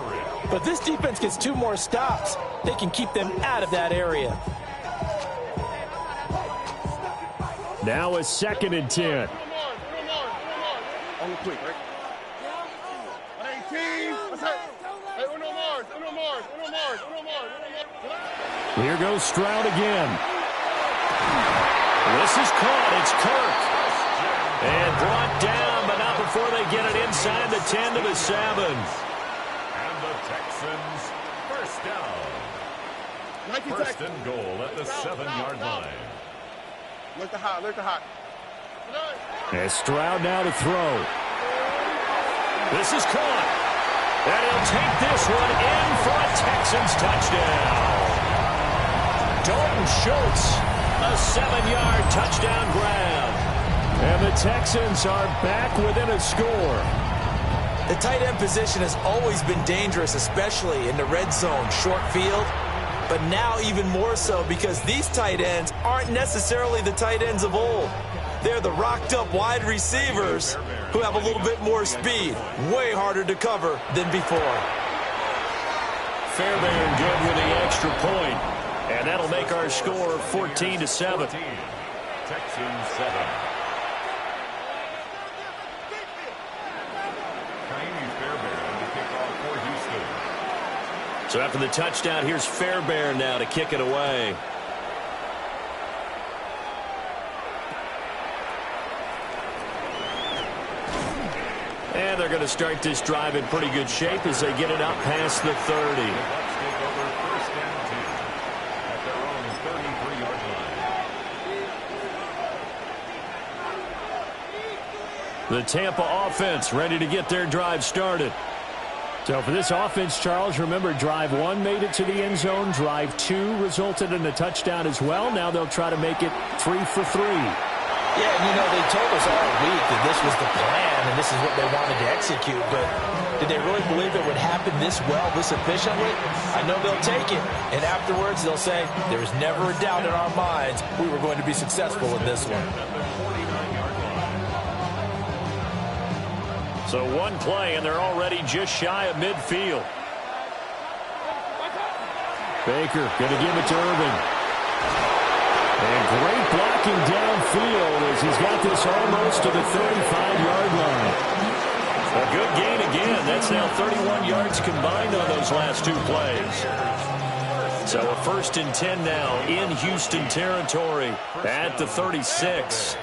But this defense gets 2 more stops. They can keep them out of that area. Now a 2nd and 10. On the quick, right? 118. That's it. Hey, Uno Mars. Here goes Stroud again. This is caught. It's Kirk. And brought down, but not before they get it inside the 10 to the 7. And the Texans, first down. First and goal at the 7-yard line. Look the hot. And Stroud now to throw. This is caught. And he'll take this one in for a Texans touchdown. Dalton Schultz, a 7-yard touchdown grab. And the Texans are back within a score. The tight end position has always been dangerous, especially in the red zone, short field. But now even more so because these tight ends aren't necessarily the tight ends of old. They're the rocked-up wide receivers who have a little bit more speed. Way harder to cover than before. Fairbairn good with the extra point. And that'll make our score 14-7. Texans 7. Fairbairn to kick off for Houston. So after the touchdown, here's Fairbairn now to kick it away. And they're going to start this drive in pretty good shape as they get it up past the 30. The Tampa offense ready to get their drive started. So for this offense, Charles, remember, drive 1 made it to the end zone. Drive 2 resulted in a touchdown as well. Now they'll try to make it 3 for 3. Yeah, and you know, they told us all week that this was the plan and this is what they wanted to execute, but did they really believe it would happen this well, this efficiently? I know they'll take it, and afterwards they'll say, there was never a doubt in our minds we were going to be successful in this one. So 1 play, and they're already just shy of midfield. Baker going to give it to Irvin. And great blocking downfield as he's got this almost to the 35-yard line. A good gain again. That's now 31 yards combined on those last 2 plays. So a 1st and 10 now in Houston territory at the 36.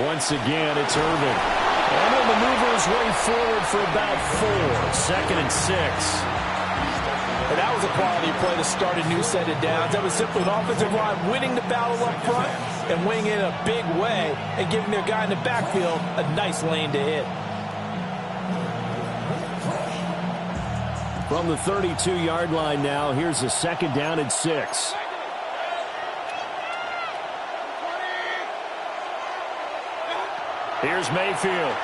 Once again, it's Irvin. And he'll maneuver his way forward for about 4. 2nd and 6. And that was a quality play to start a new set of downs. That was simply an offensive line winning the battle up front and winning it in a big way and giving their guy in the backfield a nice lane to hit. From the 32-yard line now, here's a 2nd down and 6. Here's Mayfield.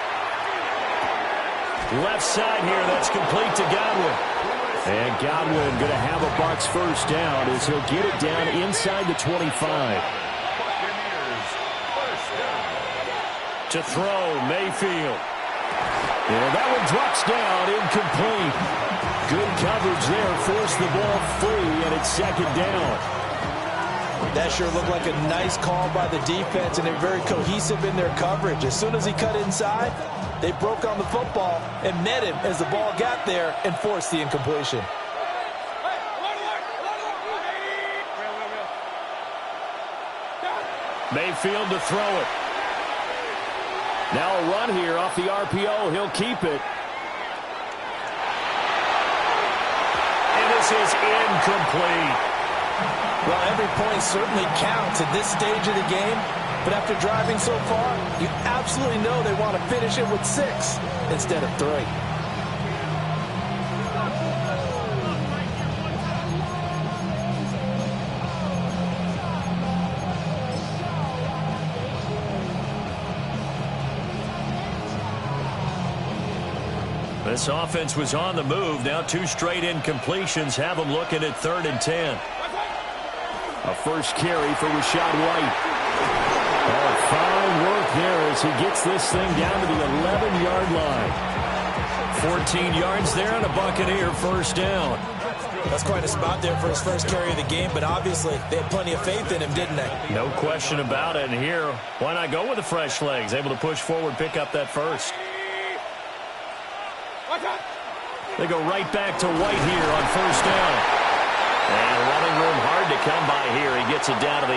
Left side here, that's complete to Godwin. And Godwin going to have a Bucs 1st down as he'll get it down inside the 25. To throw, Mayfield. And that one drops down, incomplete. Good coverage there, forced the ball free, and it's 2nd down. That sure looked like a nice call by the defense, and they're very cohesive in their coverage. As soon as he cut inside, they broke on the football and met him as the ball got there and forced the incompletion. Mayfield to throw it. Now a run here off the RPO. He'll keep it. And this is incomplete. Well, every point certainly counts at this stage of the game. But after driving so far, you absolutely know they want to finish it with 6 instead of 3. This offense was on the move. Now 2 straight incompletions have them looking at 3rd and 10. A first carry for Rachaad White. Oh, fine work there as he gets this thing down to the 11-yard line. 14 yards there and a Buccaneer first down. That's quite a spot there for his first carry of the game, but obviously they had plenty of faith in him, didn't they? No question about it. And here, why not go with the fresh legs? Able to push forward, pick up that first. They go right back to White here on first down. And running room hard to come by here. He gets it down to the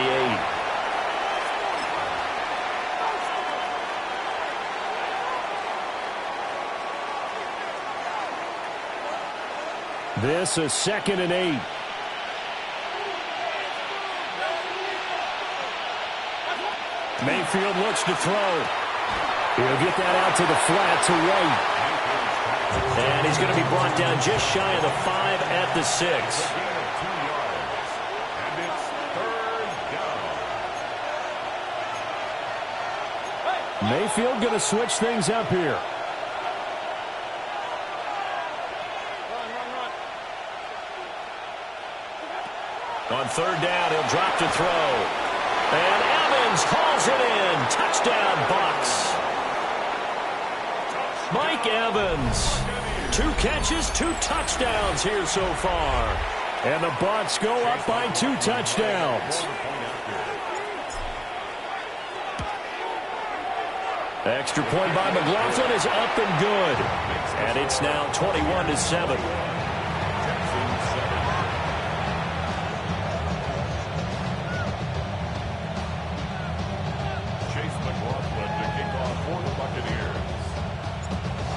8. This is 2nd and 8. Mayfield looks to throw. He'll get that out to the flat to White. And he's going to be brought down just shy of the 5 at the 6. And it's 3rd down. Mayfield going to switch things up here. On 3rd down, he'll drop to throw. And Evans hauls it in. Touchdown, Bucs. Mike Evans. 2 catches, 2 touchdowns here so far. And the Bucs go up by 2 touchdowns. Extra point by McLaughlin is up and good. And it's now 21-7.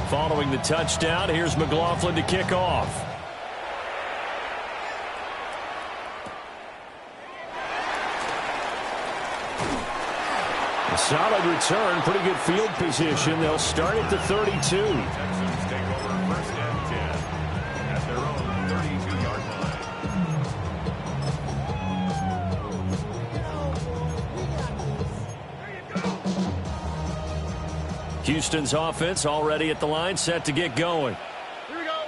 Following the touchdown, here's McLaughlin to kick off. A solid return, pretty good field position. They'll start at the 32. Texans take over 1st and 10 at their own 32-yard line. Houston's offense already at the line, set to get going.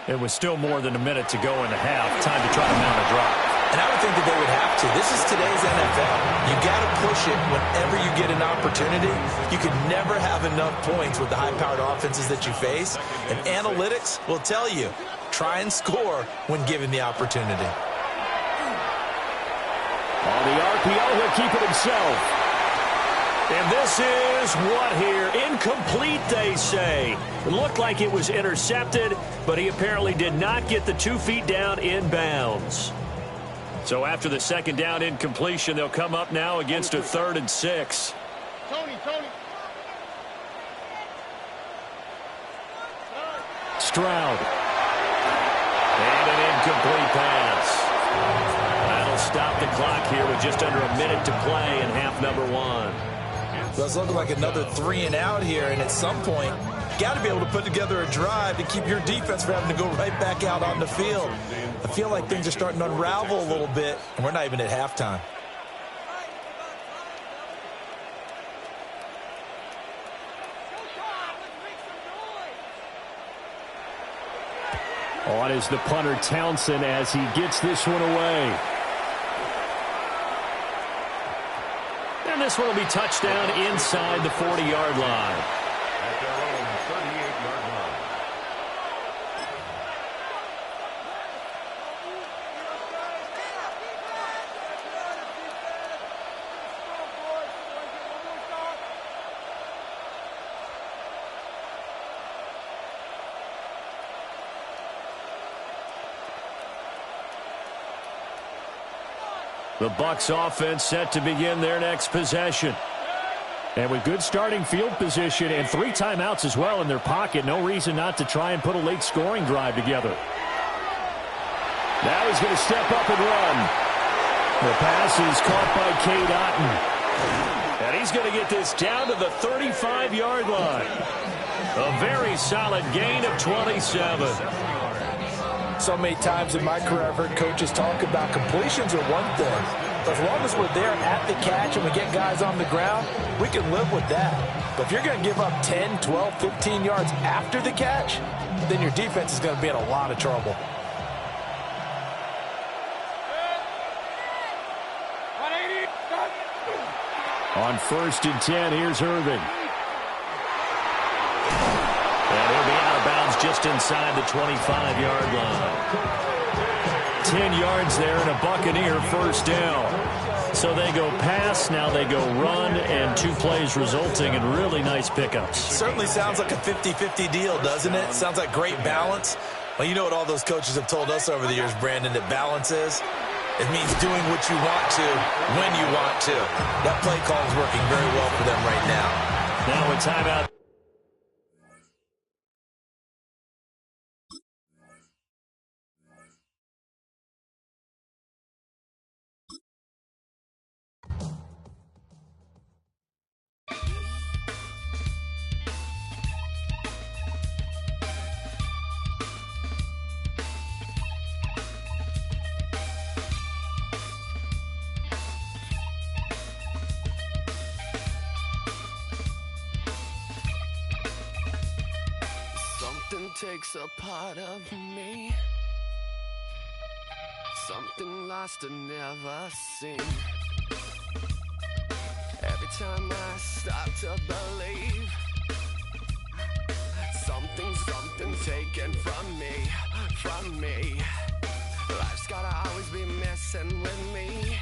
It was still more than a minute to go in the half. Time to try to mount a drive. And I would think that they would have to. This is today's NFL. You got to push it whenever you get an opportunity. You can never have enough points with the high-powered offenses that you face. And analytics will tell you, try and score when given the opportunity. On the RPO, he'll keep it himself. And this is what here? Incomplete, they say. It looked like it was intercepted, but he apparently did not get the 2 feet down in bounds. So after the 2nd down incompletion, they'll come up now against a 3rd and 6. Tony. Stroud. And an incomplete pass. That'll stop the clock here with just under a minute to play in half number 1. So it's looking like another 3 and out here, and at some point, got to be able to put together a drive to keep your defense from having to go right back out on the field. I feel like things are starting to unravel a little bit, and we're not even at halftime. On is the punter Townsend as he gets this one away. And this one will be touchdown inside the 40-yard line. At their own 38-yard line. The Bucs offense set to begin their next possession. And with good starting field position and 3 timeouts as well in their pocket, no reason not to try and put a late scoring drive together. Now he's going to step up and run. The pass is caught by Cade Otton. And he's going to get this down to the 35-yard line. A very solid gain of 27. So many times in my career, I've heard coaches talk about completions are one thing. As long as we're there at the catch and we get guys on the ground, we can live with that. But if you're going to give up 10, 12, 15 yards after the catch, then your defense is going to be in a lot of trouble. On 1st and 10, here's Irving. And he'll be out of bounds just inside the 25-yard line. 10 yards there and a Buccaneer first down. So they go pass, now they go run, and 2 plays resulting in really nice pickups. Certainly sounds like a 50-50 deal, doesn't it? Sounds like great balance. Well, you know what all those coaches have told us over the years, Brandon, that balance is? It means doing what you want to, when you want to. That play call is working very well for them right now. Now a timeout. Something takes a part of me, something lost and never seen. Every time I start to believe, something's taken from me. Life's gotta always be messing with me.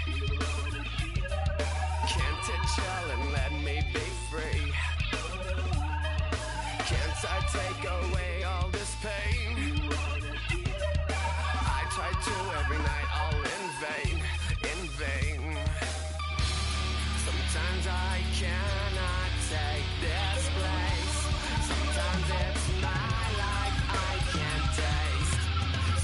Can't it chill and let me be free? Can't I take away all this pain? I try to every night, all in vain. Sometimes I cannot take this place. Sometimes it's my life I can't taste.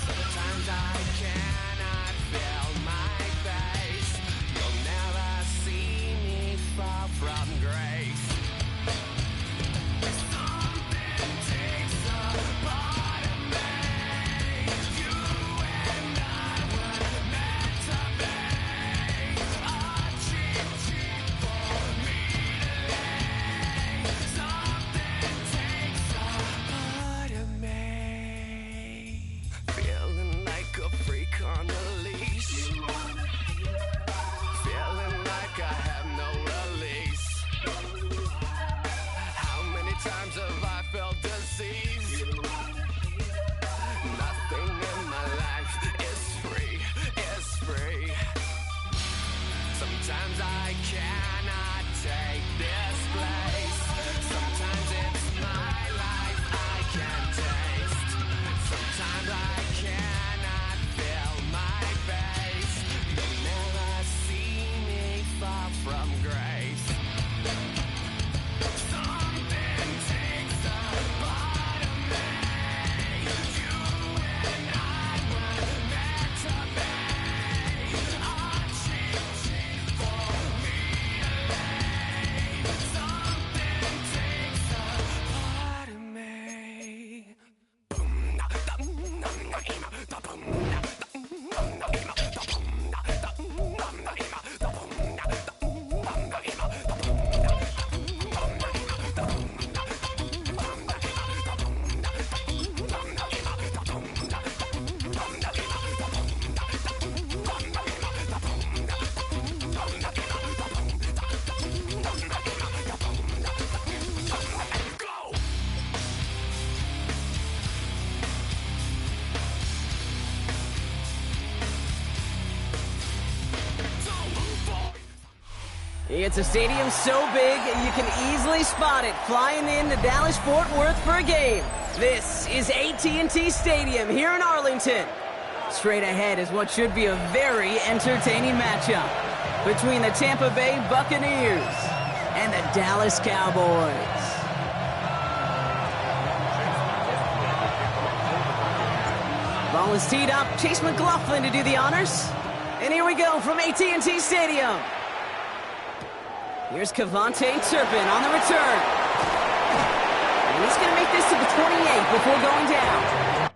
Sometimes I cannot feel my face. You'll never see me fall from grace. On a leash, feeling like I have no release. How many times have I felt disease? Nothing in my life is free. Sometimes I cannot take this place. Sometimes it's my life I can't taste. Sometimes I cannot feel my face. You'll never see me fall from grace. Something takes a part of me. You and I were meant to be. A cheap for me to lay. Something takes a part of me. It's a stadium so big you can easily spot it flying into Dallas-Fort Worth for a game. This is AT&T Stadium here in Arlington. Straight ahead is what should be a very entertaining matchup between the Tampa Bay Buccaneers and the Dallas Cowboys. Ball is teed up. Chase McLaughlin to do the honors. And here we go from AT&T Stadium. Here's Kevontae Turpin on the return. And he's going to make this to the 28 before going down.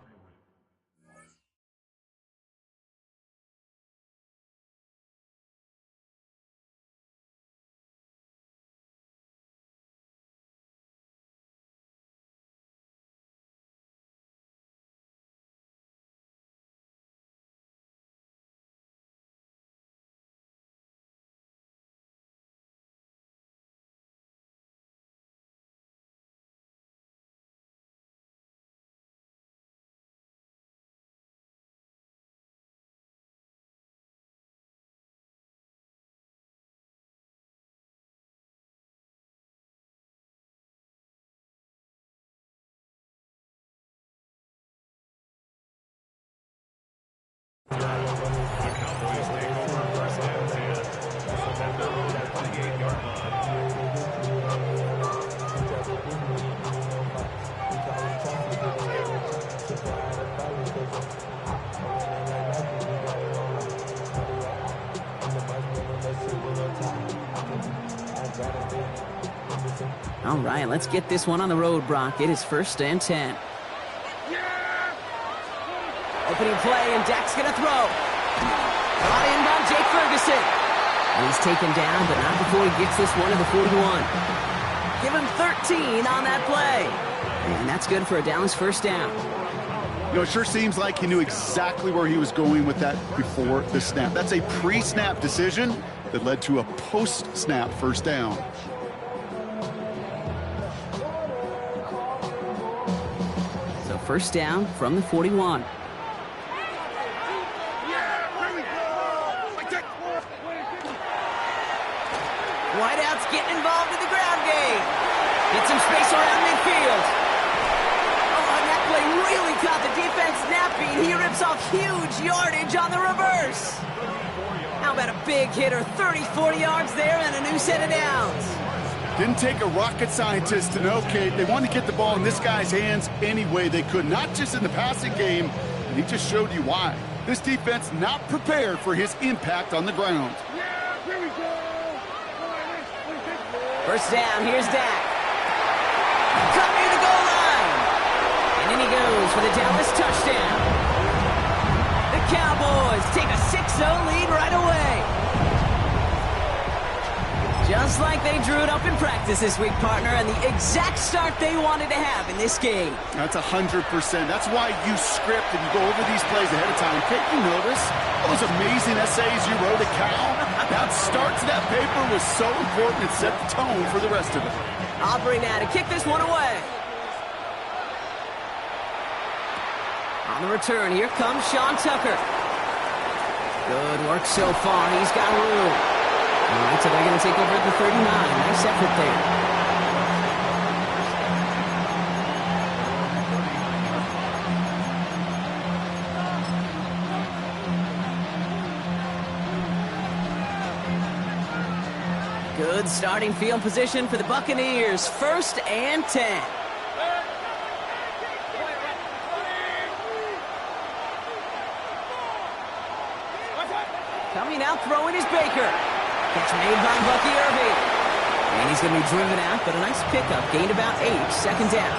Cowboys take over first and 10 at their own 28-yard All right, let's get this one on the road, Brock. It is first and 10. Opening play, and Dak's going to throw. Brought in by Jake Ferguson. And he's taken down, but not before he gets this one to the 41. Give him 13 on that play. And that's good for a Dallas first down. You know, it sure seems like he knew exactly where he was going with that before the snap. That's a pre-snap decision that led to a post-snap first down. So first down from the 41. Whiteout's getting involved in the ground game. Get some space around midfield. Oh, and that play really caught the defense napping. He rips off huge yardage on the reverse. How about a big hitter, 30-40 yards there and a new set of downs. Didn't take a rocket scientist to know, Kate. They wanted to get the ball in this guy's hands any way they could, not just in the passing game, and he just showed you why. This defense not prepared for his impact on the ground. First down, here's Dak. Cut near the goal line. And in he goes for the Dallas touchdown. The Cowboys take a 6-0 lead right away. Just like they drew it up in practice this week, partner, and the exact start they wanted to have in this game. That's 100%. That's why you script and you go over these plays ahead of time. Kate, you know this. All those amazing essays you wrote at Cal. That start to that paper was so important. It set the tone for the rest of it. Aubrey now to kick this one away. On the return, here comes Sean Tucker. Good work so far. He's got room. All right, so they're going to take over at the 39. Nice effort there. Good starting field position for the Buccaneers. First and 10. Coming out throwing is Baker. Catch made by Bucky Irving. And he's going to be driven out, but a nice pickup. Gained about 8. Second down.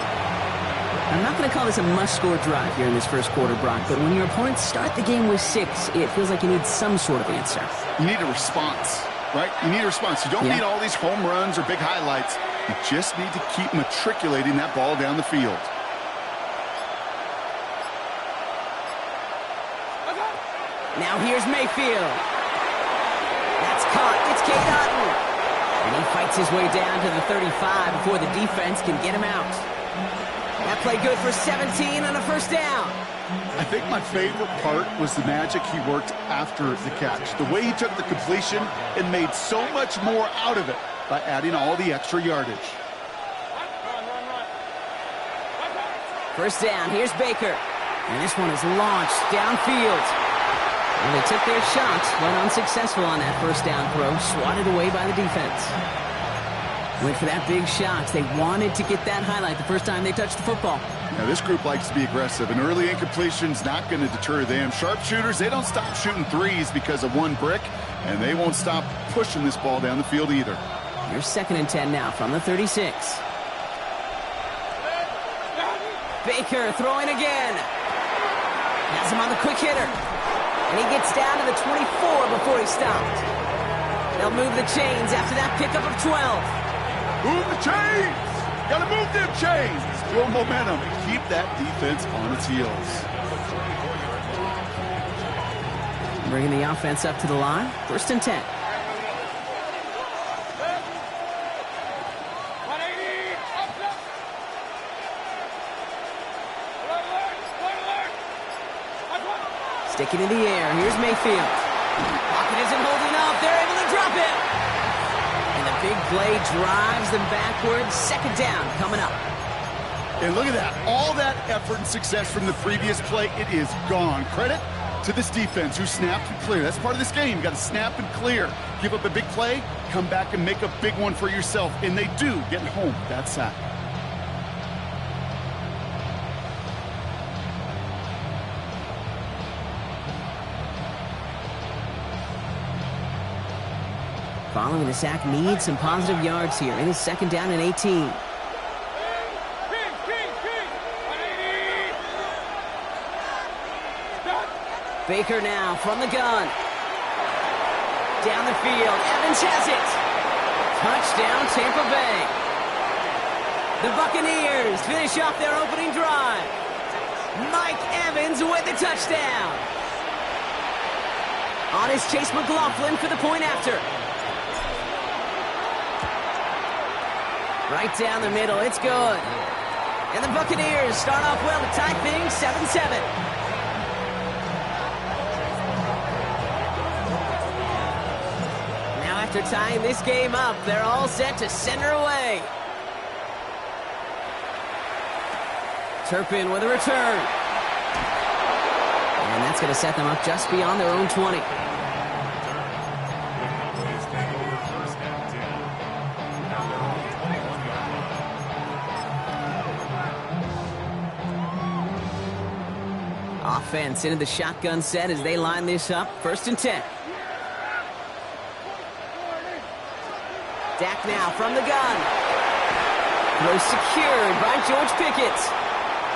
I'm not going to call this a must-score drive here in this first quarter, Brock, but when your opponents start the game with 6, it feels like you need some sort of answer. You need a response, right? You need a response. You don't need all these home runs or big highlights. You just need to keep matriculating that ball down the field. Now here's Mayfield. That's caught. It's Cade Otton. And he fights his way down to the 35 before the defense can get him out. That play good for 17 and a first down. I think my favorite part was the magic he worked after the catch. The way he took the completion and made so much more out of it by adding all the extra yardage. First down. Here's Baker. And this one is launched downfield. And they took their shots, went unsuccessful on that first down throw, swatted away by the defense. Went for that big shot. They wanted to get that highlight the first time they touched the football. Now, this group likes to be aggressive. An early incompletion's not going to deter them. Sharpshooters, they don't stop shooting threes because of one brick, and they won't stop pushing this ball down the field either. Here's second and 10 now from the 36. Baker throwing again. Has him on the quick hitter. And he gets down to the 24 before he stopped. They'll move the chains after that pickup of 12. Move the chains! Gotta move them chains! Build momentum. Keep that defense on its heels. Bringing the offense up to the line. First and 10. Sticking in the air. Here's Mayfield. Pocket isn't holding up. They're able to drop it. And the big play drives them backwards. Second down coming up. And look at that. All that effort and success from the previous play, it is gone. Credit to this defense who snapped and clear. That's part of this game. You got to snap and clear. Give up a big play, come back and make a big one for yourself. And they do, getting home that sack. Following the sack needs some positive yards here. It is 2nd down and 18. Baker now from the gun. Down the field. Evans has it. Touchdown, Tampa Bay. The Buccaneers finish off their opening drive. Mike Evans with the touchdown. On is Chase McLaughlin for the point after. Right down the middle. It's good. And the Buccaneers start off well to tie things 7-7. After tying this game up, they're all set to send her away. Turpin with a return. And that's going to set them up just beyond their own 20. Offense into the shotgun set as they line this up. 1st and 10. Dak now from the gun. Throw secured by George Pickett.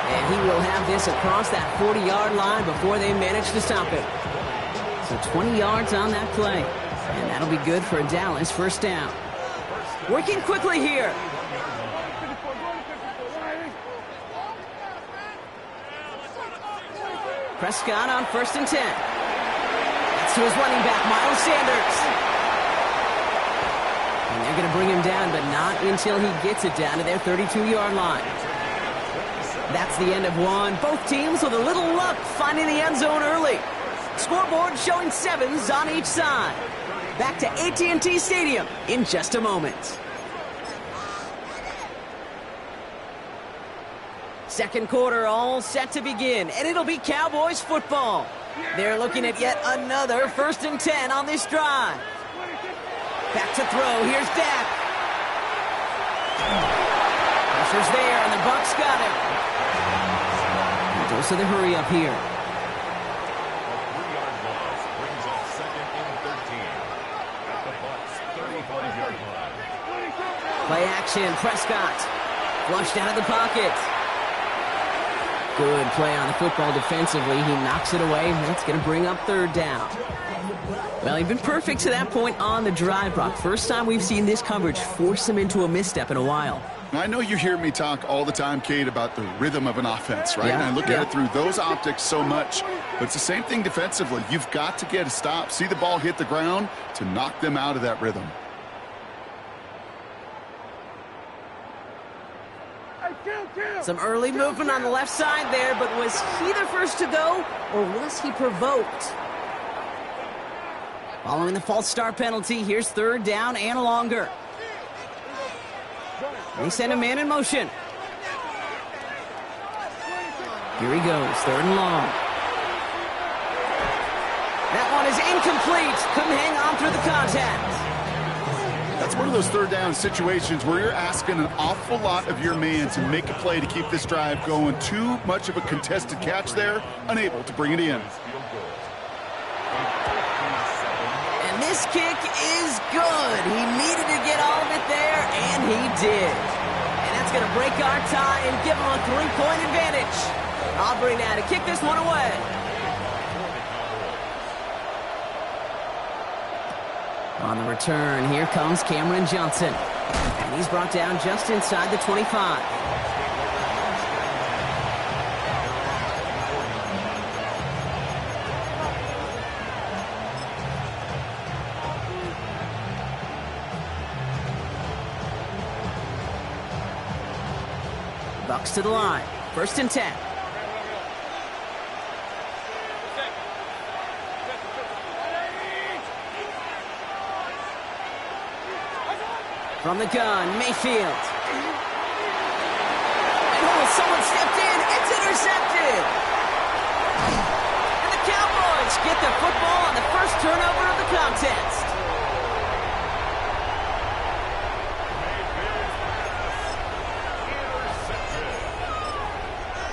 And he will have this across that 40-yard line before they manage to stop it. So 20 yards on that play. And that'll be good for a Dallas 1st down. Working quickly here. Prescott on 1st and 10. That's to his running back, Miles Sanders. And they're going to bring him down, but not until he gets it down to their 32-yard line. That's the end of one. Both teams with a little luck finding the end zone early. Scoreboard showing 7s on each side. Back to AT&T Stadium in just a moment. Second quarter all set to begin, and it'll be Cowboys football. They're looking at yet another 1st and 10 on this drive. Back to throw. Here's Dak. Pressure's there, and the Bucs got him. And dose of the hurry up here. A 3-yard loss brings up 2nd and 13 at the Bucs' 35-yard line. Play action. Prescott flushed out of the pocket. Good play on the football defensively. He knocks it away. That's going to bring up 3rd down. Well, he'd been perfect to that point on the drive, Brock. First time we've seen this coverage force him into a misstep in a while. I know you hear me talk all the time, Kate, about the rhythm of an offense, right? Yeah, and I look at it through those optics so much. But it's the same thing defensively. You've got to get a stop, see the ball hit the ground to knock them out of that rhythm. Some early movement on the left side there, but was he the first to go, or was he provoked? Following the false start penalty, here's 3rd down and longer. They send a man in motion. Here he goes, 3rd and long. That one is incomplete. Couldn't hang on through the contact. That's one of those 3rd down situations where you're asking an awful lot of your man to make a play to keep this drive going. Too much of a contested catch there, unable to bring it in. And this kick is good. He needed to get all of it there, and he did. And that's going to break our tie and give him a 3-point advantage. Aubrey now to kick this one away. On the return, here comes Cameron Johnson. And he's brought down just inside the 25. Bucs to the line. 1st and 10. From the gun, Mayfield. And someone stepped in. It's intercepted. And the Cowboys Bucks get the football on the first turnover of the contest.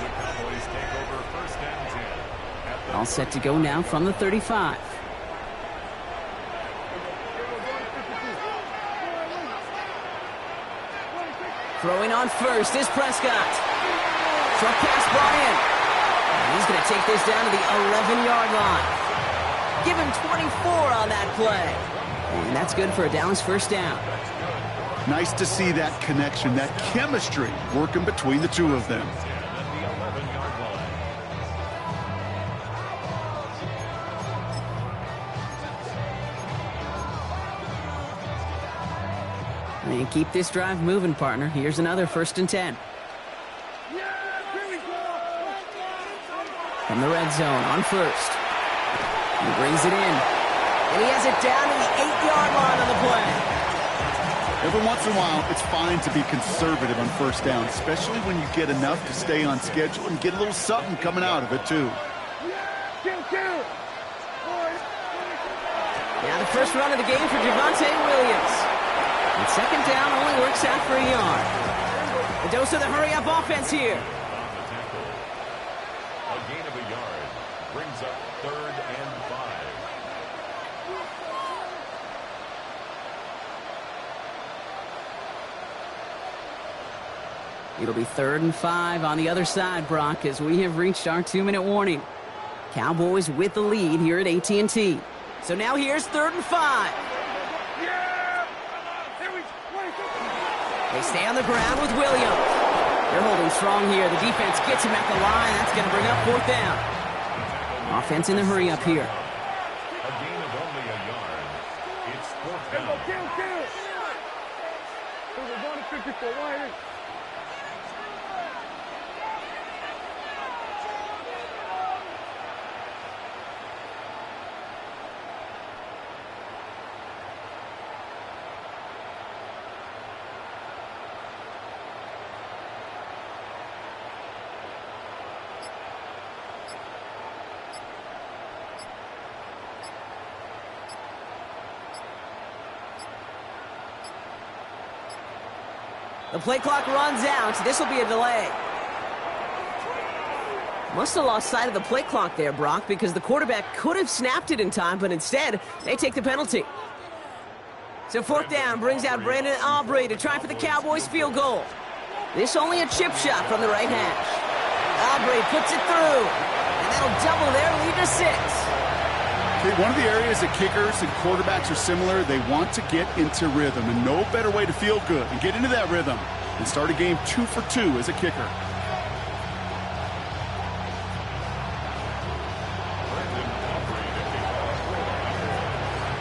The Cowboys take over first and 10. All set to go now from the 35. Throwing on first is Prescott. Short pass brought in. And he's going to take this down to the 11-yard line. Give him 24 on that play. And that's good for a Dallas first down. Nice to see that connection, that chemistry working between the two of them. And keep this drive moving, partner. Here's another first and 10. From the red zone on first. He brings it in. And he has it down to the 8-yard line on the play. Every once in a while, it's fine to be conservative on first down, especially when you get enough to stay on schedule and get a little something coming out of it, too. Now the first run of the game for Javonte Williams. And second down only works out for a yard. A dose of the hurry-up offense here. A gain of a yard brings up 3rd and 5. It'll be 3rd and 5 on the other side, Brock, as we have reached our 2-minute warning. Cowboys with the lead here at AT&T. So now here's 3rd and 5. They stay on the ground with Williams. They're holding strong here. The defense gets him at the line. That's going to bring up 4th down. Offense in the hurry up here. A gain of only a yard. It's 4th down. The play clock runs out. This will be a delay. Must have lost sight of the play clock there, Brock, because the quarterback could have snapped it in time, but instead, they take the penalty. So 4th down brings out Brandon Aubrey to try for the Cowboys field goal. This only a chip shot from the right hash. Aubrey puts it through, and that'll double their lead to 6. One of the areas that kickers and quarterbacks are similar, they want to get into rhythm, and no better way to feel good and get into that rhythm than start a game 2 for 2 as a kicker.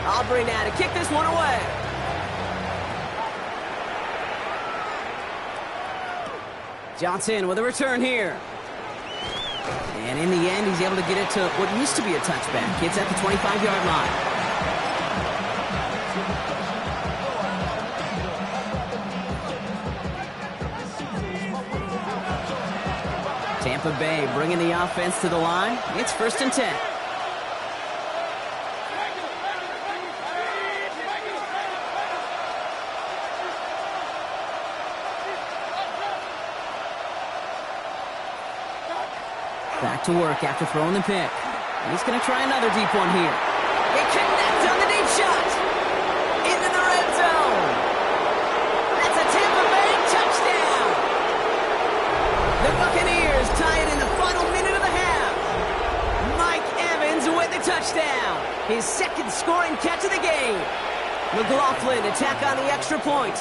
Aubrey now to kick this one away. Johnson with a return here. And in the end, he's able to get it to what used to be a touchback. It's at the 25-yard line. Tampa Bay bringing the offense to the line. It's 1st and 10. Back to work after throwing the pick. He's going to try another deep one here. They connect on the deep shot. Into the red zone. That's a Tampa Bay touchdown. The Buccaneers tie it in the final minute of the half. Mike Evans with the touchdown. His 2nd scoring catch of the game. McLaughlin attack on the extra point.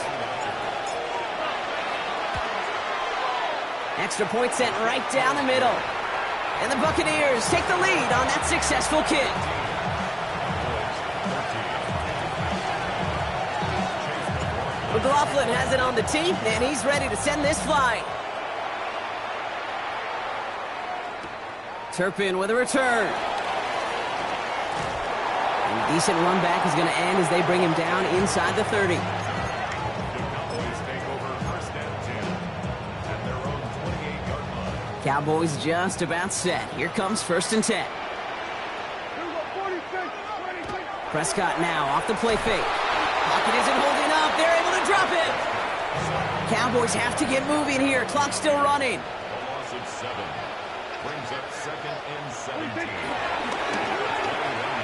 Extra point sent right down the middle. And the Buccaneers take the lead on that successful kick. McLaughlin has it on the tee, and he's ready to send this flying. Turpin with a return. And a decent run back is going to end as they bring him down inside the 30. Cowboys just about set. Here comes 1st and 10. Prescott now off the play fake. Pocket isn't holding up. They're able to drop it. Cowboys have to get moving here. Clock's still running. A loss of 7. Brings up 2nd and 17.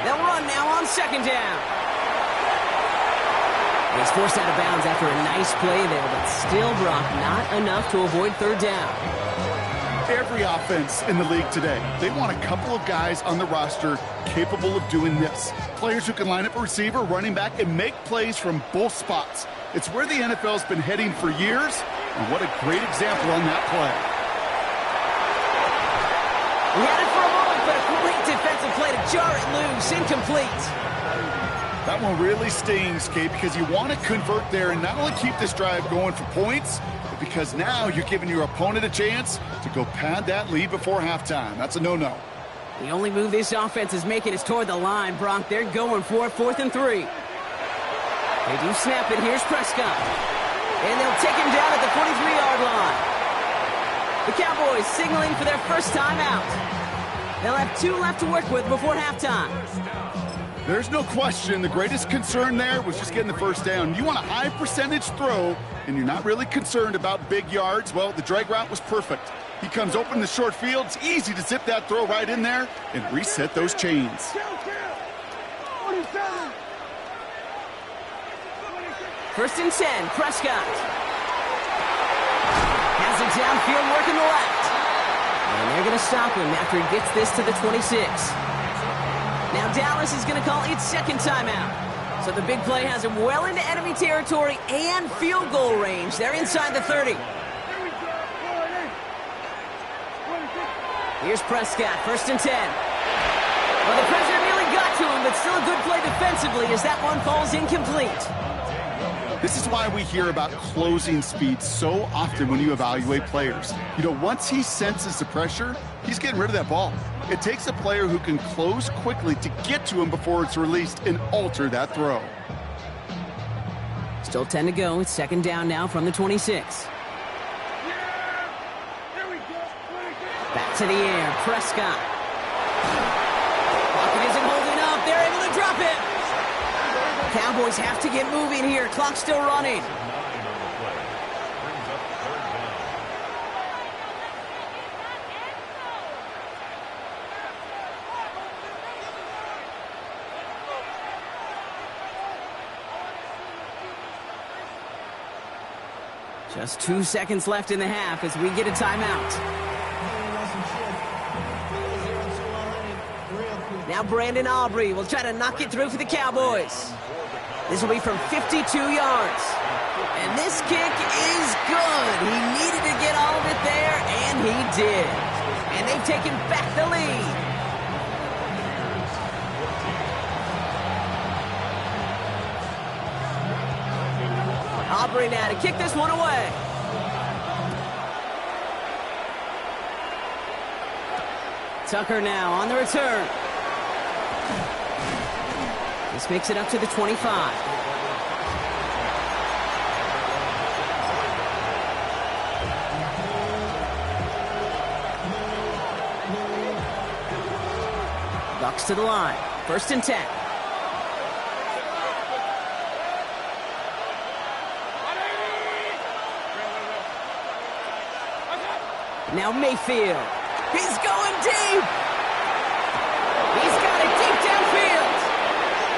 They'll run now on 2nd down. He's forced out of bounds after a nice play there, but still, Brock, not enough to avoid 3rd down. Every offense in the league today, they want a couple of guys on the roster capable of doing this. Players who can line up a receiver, running back, and make plays from both spots. It's where the NFL's been heading for years, and what a great example on that play. He had it for a moment, but a great defensive play to jar it loose. Incomplete. That one really stings, Kate, because you want to convert there and not only keep this drive going for points, but because now you're giving your opponent a chance to go pad that lead before halftime. That's a no-no. The only move this offense is making is toward the line, Brock. They're going for it, 4th and 3. They do snap it. Here's Prescott. And they'll take him down at the 43-yard line. The Cowboys signaling for their first time out. They'll have 2 left to work with before halftime. There's no question the greatest concern there was just getting the first down. You want a high percentage throw, and you're not really concerned about big yards. Well, the drag route was perfect. He comes open in the short field. It's easy to zip that throw right in there and reset those chains. 1st and 10, Prescott. Has it downfield, working the left. And they're going to stop him after he gets this to the 26. Now Dallas is going to call its 2nd timeout. So the big play has him well into enemy territory and field goal range. They're inside the 30. Here's Prescott, 1st and 10. Well, the pressure nearly got to him, but still a good play defensively as that one falls incomplete. This is why we hear about closing speed so often when you evaluate players. You know, once he senses the pressure, he's getting rid of that ball. It takes a player who can close quickly to get to him before it's released and alter that throw. Still 10 to go. It's 2nd down now from the 26. Back to the air. Prescott. Pocket isn't holding up. They're able to drop it. Cowboys have to get moving here. Clock's still running. Just 2 seconds left in the half as we get a timeout. Now Brandon Aubrey will try to knock it through for the Cowboys. This will be from 52 yards. And this kick is good. He needed to get all of it there, and he did. And they've taken back the lead. Aubrey now to kick this one away. Tucker now on the return. This makes it up to the 25. Bucks to the line. 1st and 10. Now Mayfield. He's going deep. He's got it deep downfield.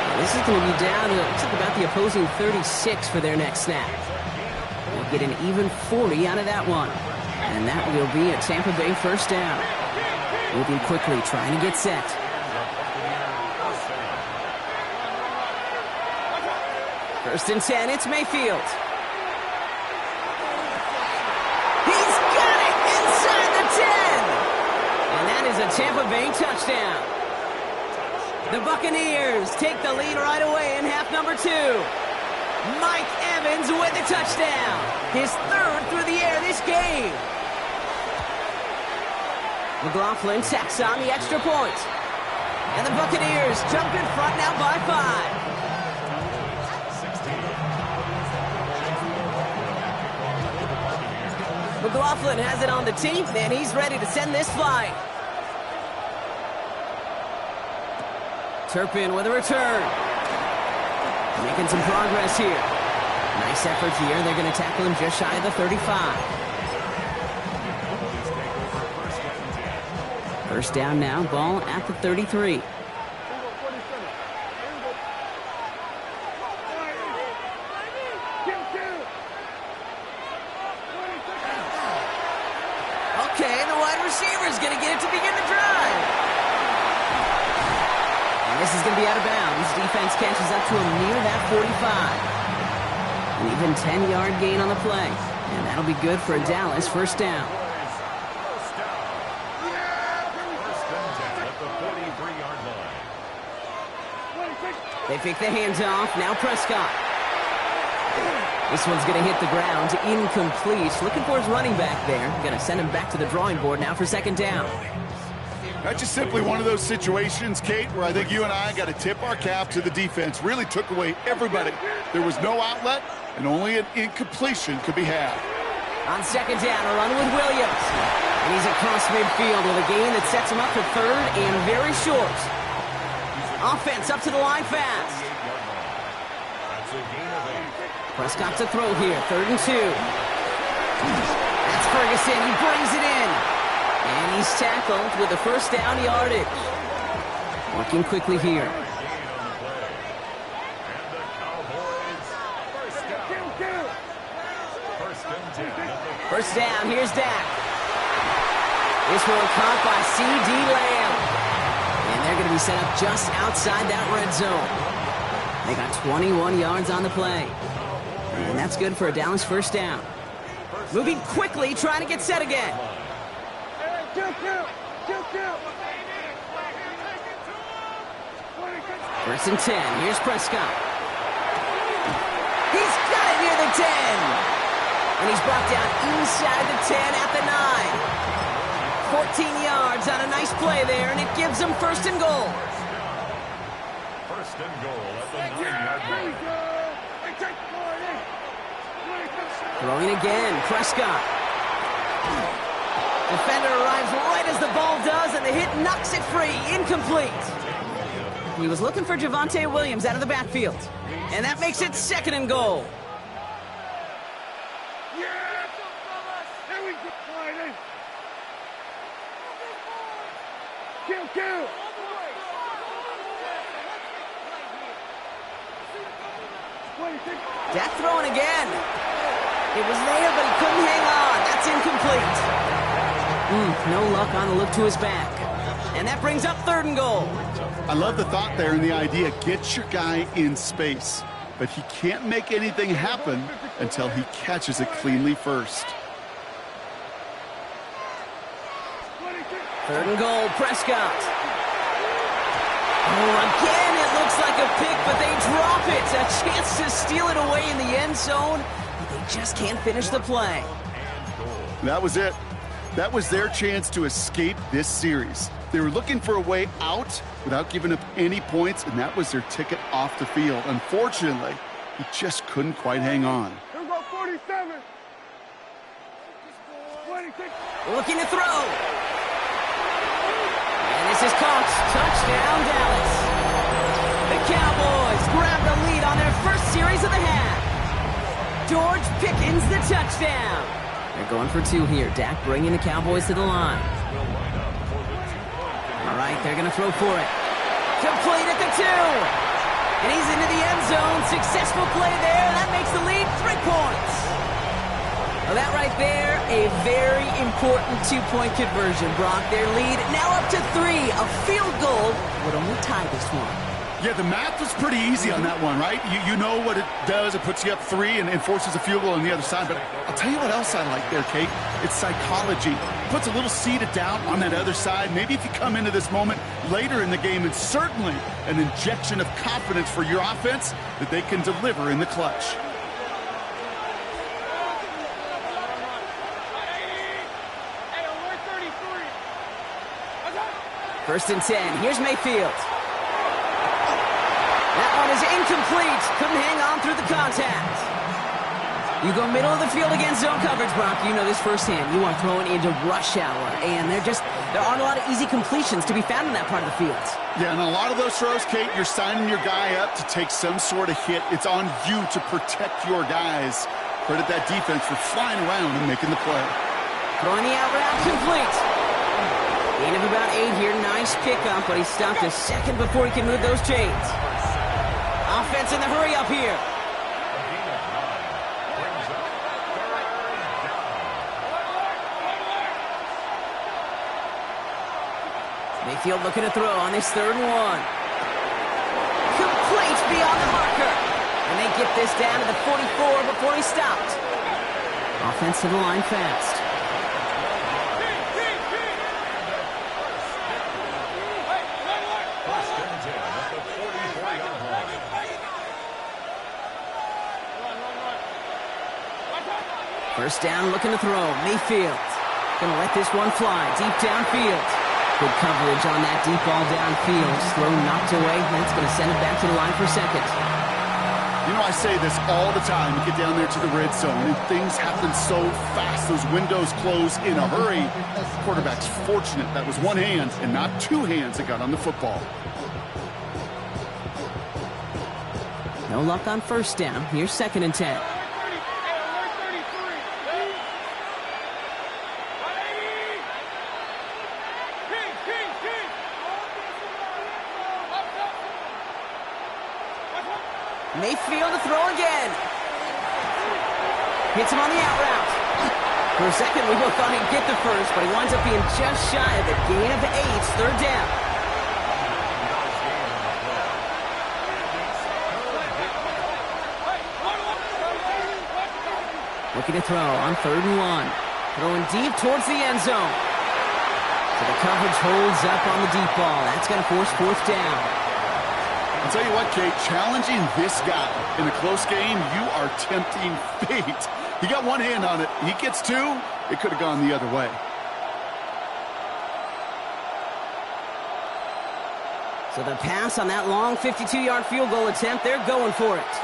Now this is going to be down to, looks like about the opposing 36 for their next snap. They'll get an even 40 out of that one. And that will be a Tampa Bay 1st down. Moving quickly, trying to get set. First and 10, it's Mayfield. He's got it inside the 10. And that is a Tampa Bay touchdown. The Buccaneers take the lead right away in half number 2. Mike Evans with the touchdown. His 3rd through the air this game. McLaughlin tacks on the extra point. And the Buccaneers jump in front now by 5. McLaughlin has it on the team, and he's ready to send this flight. Turpin with a return. Making some progress here. Nice effort here. They're going to tackle him just shy of the 35. First down now, ball at the 33. Okay, the wide receiver is going to get it to begin the drive. And this is going to be out of bounds. Defense catches up to him near that 45. An even 10-yard gain on the play. And that'll be good for a Dallas first down. They fake the hands off. Now Prescott. This one's going to hit the ground. Incomplete. Looking for his running back there. Going to send him back to the drawing board now for second down. That's just simply one of those situations, Kate, where I think you and I got to tip our cap to the defense. Really took away everybody. There was no outlet, and only an incompletion could be had. On second down, a run with Williams. And he's across midfield with a gain that sets him up for third and very short. Offense up to the line fast. Prescott to throw here, 3rd and 2. That's Ferguson, he brings it in. And he's tackled with the first down yardage. Working quickly here. First down, here's Dak. This one caught by C.D. Lamb. And they're going to be set up just outside that red zone. They got 21 yards on the play. And that's good for a Dallas first down. Moving quickly, trying to get set again. First and 10. Here's Prescott. He's got it near the 10. And he's brought down inside the 10 at the 9. 14 yards on a nice play there, and it gives them first and goal. First and goal at the 9-yard line. Throwing again, Prescott. Defender arrives right as the ball does, and the hit knocks it free. Incomplete. He was looking for Javonte Williams out of the backfield. And that makes it second and goal. Dak throwing again. It was there, but he couldn't hang on. That's incomplete. No luck on the look to his back. And that brings up 3rd and goal. I love the thought there and the idea. Get your guy in space. But he can't make anything happen until he catches it cleanly first. 3rd and goal, Prescott. Oh, again, it looks like a pick, but they drop it. A chance to steal it away in the end zone, but they just can't finish the play. That was it. That was their chance to escape this series. They were looking for a way out without giving up any points, and that was their ticket off the field. Unfortunately, he just couldn't quite hang on. Here we go, 47. 26. Looking to throw. And this is caught. Touchdown, Dallas. The Cowboys grab the lead on their first series of the half. George Pickens the touchdown. They're going for 2 here. Dak bringing the Cowboys to the line. All right, they're going to throw for it. Complete at the 2. And he's into the end zone. Successful play there. That makes the lead 3 points. Well, that right there, a very important 2-point conversion. Brock, their lead now up to 3. A field goal would only tie this one. Yeah, the math was pretty easy on that one, right? You know what it does. It puts you up 3 and forces a field goal on the other side. But I'll tell you what else I like there, Kate. It's psychology. It puts a little seed of doubt on that other side. Maybe if you come into this moment later in the game, and certainly an injection of confidence for your offense that they can deliver in the clutch. First and 10. Here's Mayfield. That one is incomplete. Couldn't hang on through the contact. You go middle of the field against zone coverage, Brock. You know this firsthand. You are throwing into rush hour, and there aren't a lot of easy completions to be found in that part of the field. Yeah, and a lot of those throws, Kate, you're signing your guy up to take some sort of hit. It's on you to protect your guys. Credit that defense for flying around and making the play. Throwing the out route complete. Gain of about 8 here. Nice pickup, but he stopped a second before he can move those chains. Offense in the hurry up here. Mayfield looking to throw on this 3rd and 1. Complete beyond the marker. And they get this down to the 44 before he stopped. Offense to the line fast. First down, looking to throw. Mayfield gonna let this one fly deep downfield. Good coverage on that deep ball downfield. Throw knocked away. That's going to send it back to the line for second. You know, I say this all the time. You get down there to the red zone, and things happen so fast. Those windows close in a hurry. The quarterback's fortunate that was one hand and not two hands that got on the football. No luck on first down. Here's 2nd and 10. Mayfield to throw again. Hits him on the out route. For a second, we both thought he'd get the first, but he winds up being just shy of the gain of 8. 3rd down. Looking to throw on 3rd and 1. Throwing deep towards the end zone. So the coverage holds up on the deep ball. That's going to force 4th down. I'll tell you what, Kate, challenging this guy in a close game, you are tempting fate. He got one hand on it. He gets 2. It could have gone the other way. So the pass on that long 52-yard field goal attempt, they're going for it.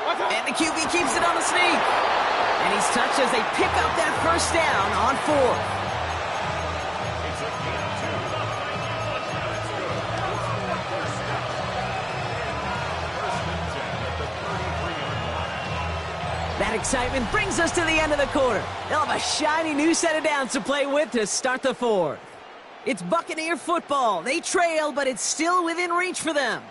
And the QB keeps it on the sneak. And he's touched as they pick up that first down on 4th. That excitement brings us to the end of the quarter. They'll have a shiny new set of downs to play with to start the 4th. It's Buccaneer football. They trail, but it's still within reach for them.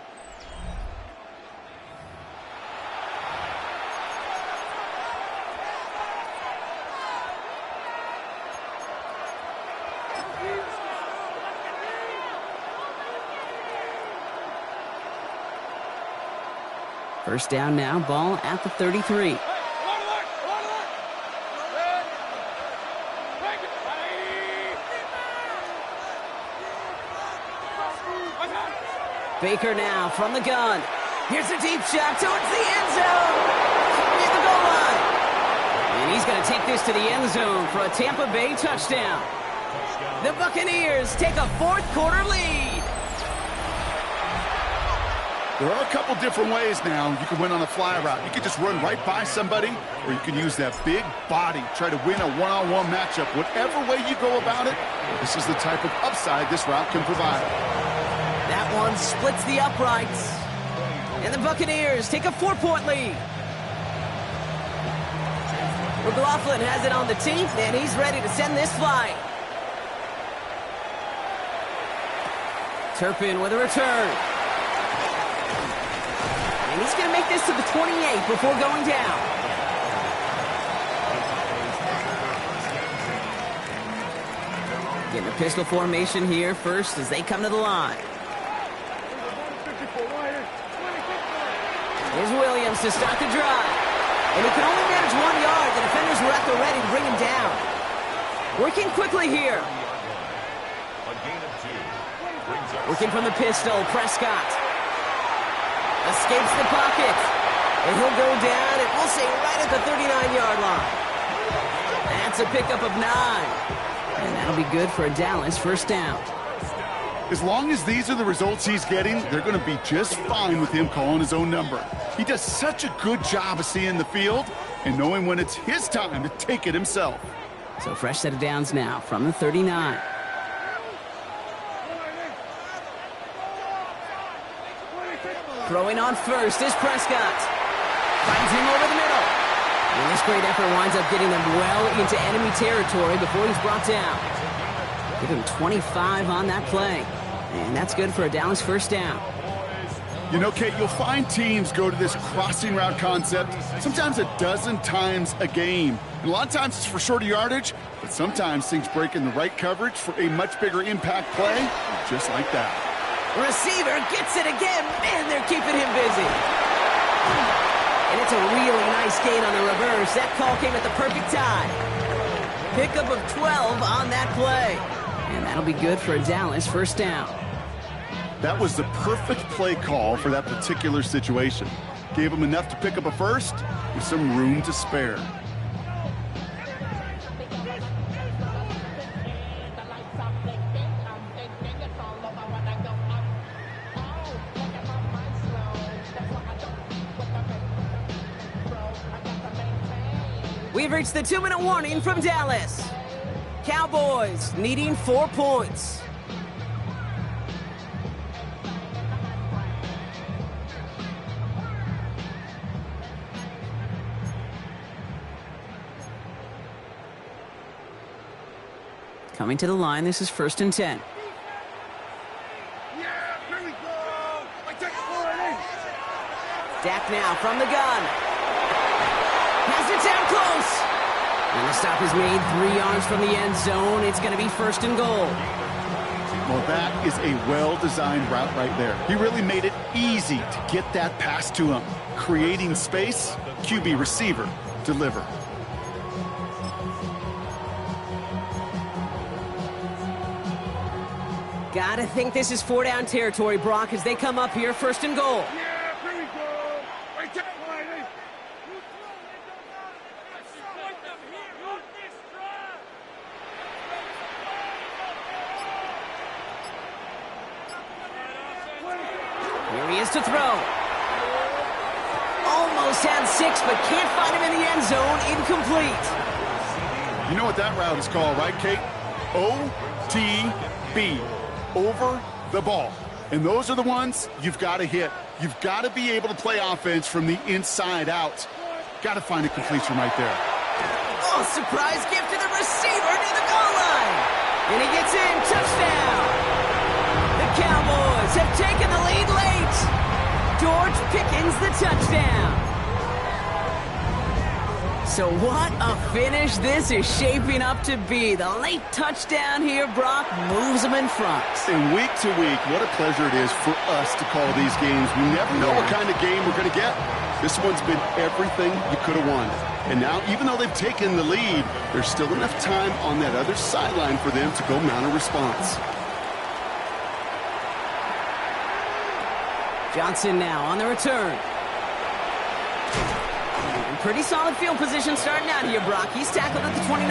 First down now, ball at the 33. Baker now from the gun. Here's a deep shot towards the end zone. Near the goal line. And he's going to take this to the end zone for a Tampa Bay touchdown. The Buccaneers take a 4th quarter lead. There are a couple different ways now you can win on a fly route. You can just run right by somebody, or you can use that big body, try to win a one-on-one matchup. Whatever way you go about it, this is the type of upside this route can provide. That one splits the uprights. And the Buccaneers take a 4-point lead. McLaughlin has it on the tee, and he's ready to send this flying. Turpin with a return. And he's going to make this to the 28 before going down. Getting a pistol formation here first as they come to the line. Here's Williams to start the drive. And he can only manage 1 yard. The defenders were at the ready to bring him down. Working quickly here. Working from the pistol, Prescott. Escapes the pocket. And he'll go down, and we'll say right at the 39-yard line. That's a pickup of 9. And that'll be good for a Dallas first down. As long as these are the results he's getting, they're going to be just fine with him calling his own number. He does such a good job of seeing the field and knowing when it's his time to take it himself. So fresh set of downs now from the 39. Throwing on first is Prescott. Finds him over the middle. And this great effort winds up getting them well into enemy territory before he's brought down. Give him 25 on that play. And that's good for a Dallas first down. You know, Kate, you'll find teams go to this crossing route concept sometimes a dozen times a game. And a lot of times it's for shorter yardage, but sometimes things break in the right coverage for a much bigger impact play, just like that. Receiver gets it again. Man, they're keeping him busy. And it's a really nice gain on the reverse. That call came at the perfect time. Pickup of 12 on that play. And that'll be good for a Dallas first down. That was the perfect play call for that particular situation. Gave him enough to pick up a first with some room to spare. We've reached the 2-minute warning from Dallas. Cowboys needing 4 points. Coming to the line, this is 1st and 10. Yeah, here we go. I take it. Dak now from the gun. Has it down close. And the stop is made 3 yards from the end zone. It's going to be 1st and goal. Well, that is a well-designed route right there. He really made it easy to get that pass to him. Creating space, QB receiver, deliver. Gotta think this is 4-down territory, Brock, as they come up here, 1st and goal. Yeah, here we go. I take it. Here he is to throw. Almost had 6, but can't find him in the end zone. Incomplete. You know what that route is called, right, Kate? OTB. Over the ball. And those are the ones you've got to hit. You've got to be able to play offense from the inside out. Got to find a completion right there. Oh, surprise gift to the receiver near the goal line. And he gets in. Touchdown. The Cowboys have taken the lead late. George Pickens the touchdown. So what a finish this is shaping up to be. The late touchdown here, Brock, moves them in front. And week to week, what a pleasure it is for us to call these games. We never know what kind of game we're going to get. This one's been everything you could have wanted. And now, even though they've taken the lead, there's still enough time on that other sideline for them to go mount a response. Johnson now on the return. Pretty solid field position starting out here, Brock. He's tackled at the 29.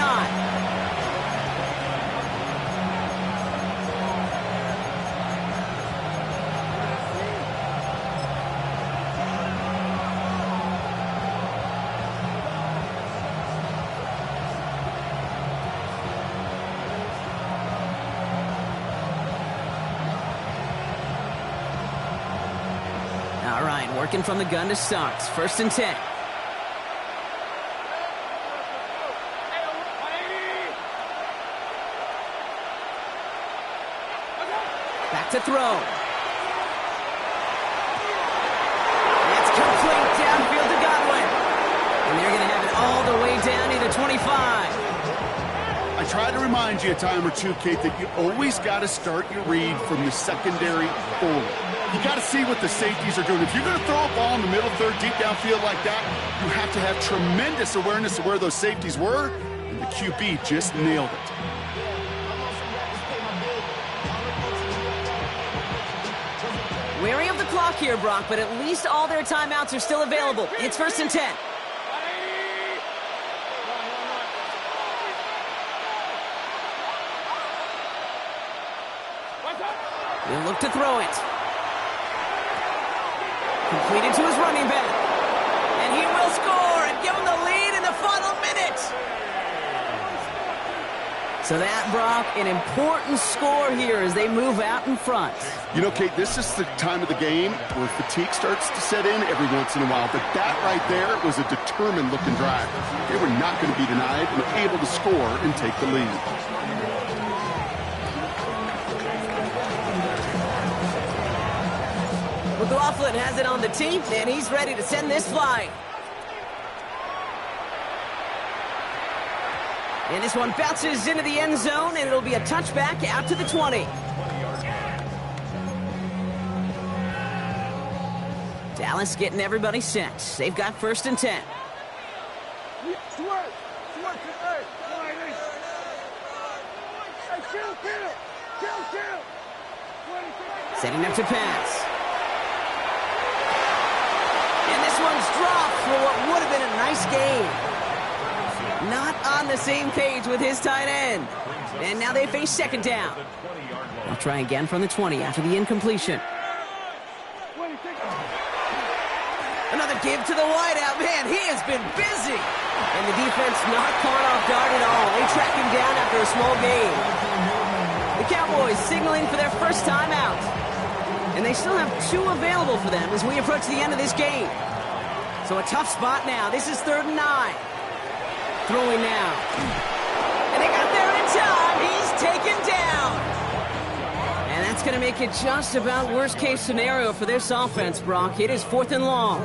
All right, working from the gun to start. 1st and 10. To throw. That's complete downfield to Godwin. And they're going to have it all the way down to the 25. I try to remind you a time or two, Kate, that you always got to start your read from the secondary forward. You got to see what the safeties are doing. If you're going to throw a ball in the middle third, deep downfield like that, you have to have tremendous awareness of where those safeties were, and the QB just nailed it. Wary of the clock here, Brock, but at least all their timeouts are still available. It's 1st and 10. He'll look to throw it. Completed to his running back. And he will score and give him the lead in the final minute. So that, Brock, an important score here as they move out in front. You know, Kate, this is the time of the game where fatigue starts to set in every once in a while. But that right there was a determined-looking drive. They were not going to be denied and able to score and take the lead. McLaughlin has it on the tee, and he's ready to send this flying. And this one bounces into the end zone, and it'll be a touchback out to the 20. Dallas getting everybody set. They've got 1st and 10. Setting up to pass. And this one's dropped for what would have been a nice game. Not on the same page with his tight end. And now they face 2nd down. They'll try again from the 20 after the incompletion. Another give to the wideout. Man, he has been busy. And the defense not caught off guard at all. They track him down after a small gain. The Cowboys signaling for their first time out. And they still have 2 available for them as we approach the end of this game. So a tough spot now. This is 3rd and 9. Throwing now. And they got there in time. He's taken down. And that's going to make it just about worst-case scenario for this offense, Brock. It is 4th and long.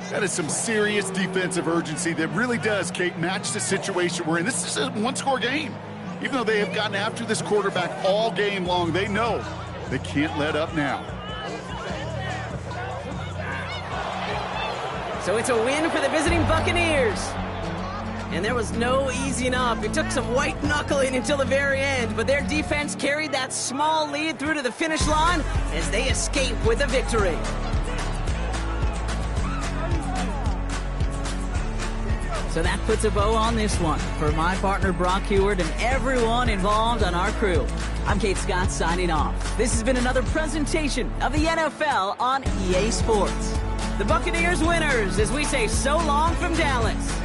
That is some serious defensive urgency that really does, Kate, match the situation we're in. This is a one-score game. Even though they have gotten after this quarterback all game long, they know they can't let up now. So it's a win for the visiting Buccaneers. And there was no easing up. It took some white knuckling until the very end, but their defense carried that small lead through to the finish line as they escape with a victory. So that puts a bow on this one. For my partner Brock Heward and everyone involved on our crew, I'm Kate Scott signing off. This has been another presentation of the NFL on EA Sports. The Buccaneers winners as we say so long from Dallas.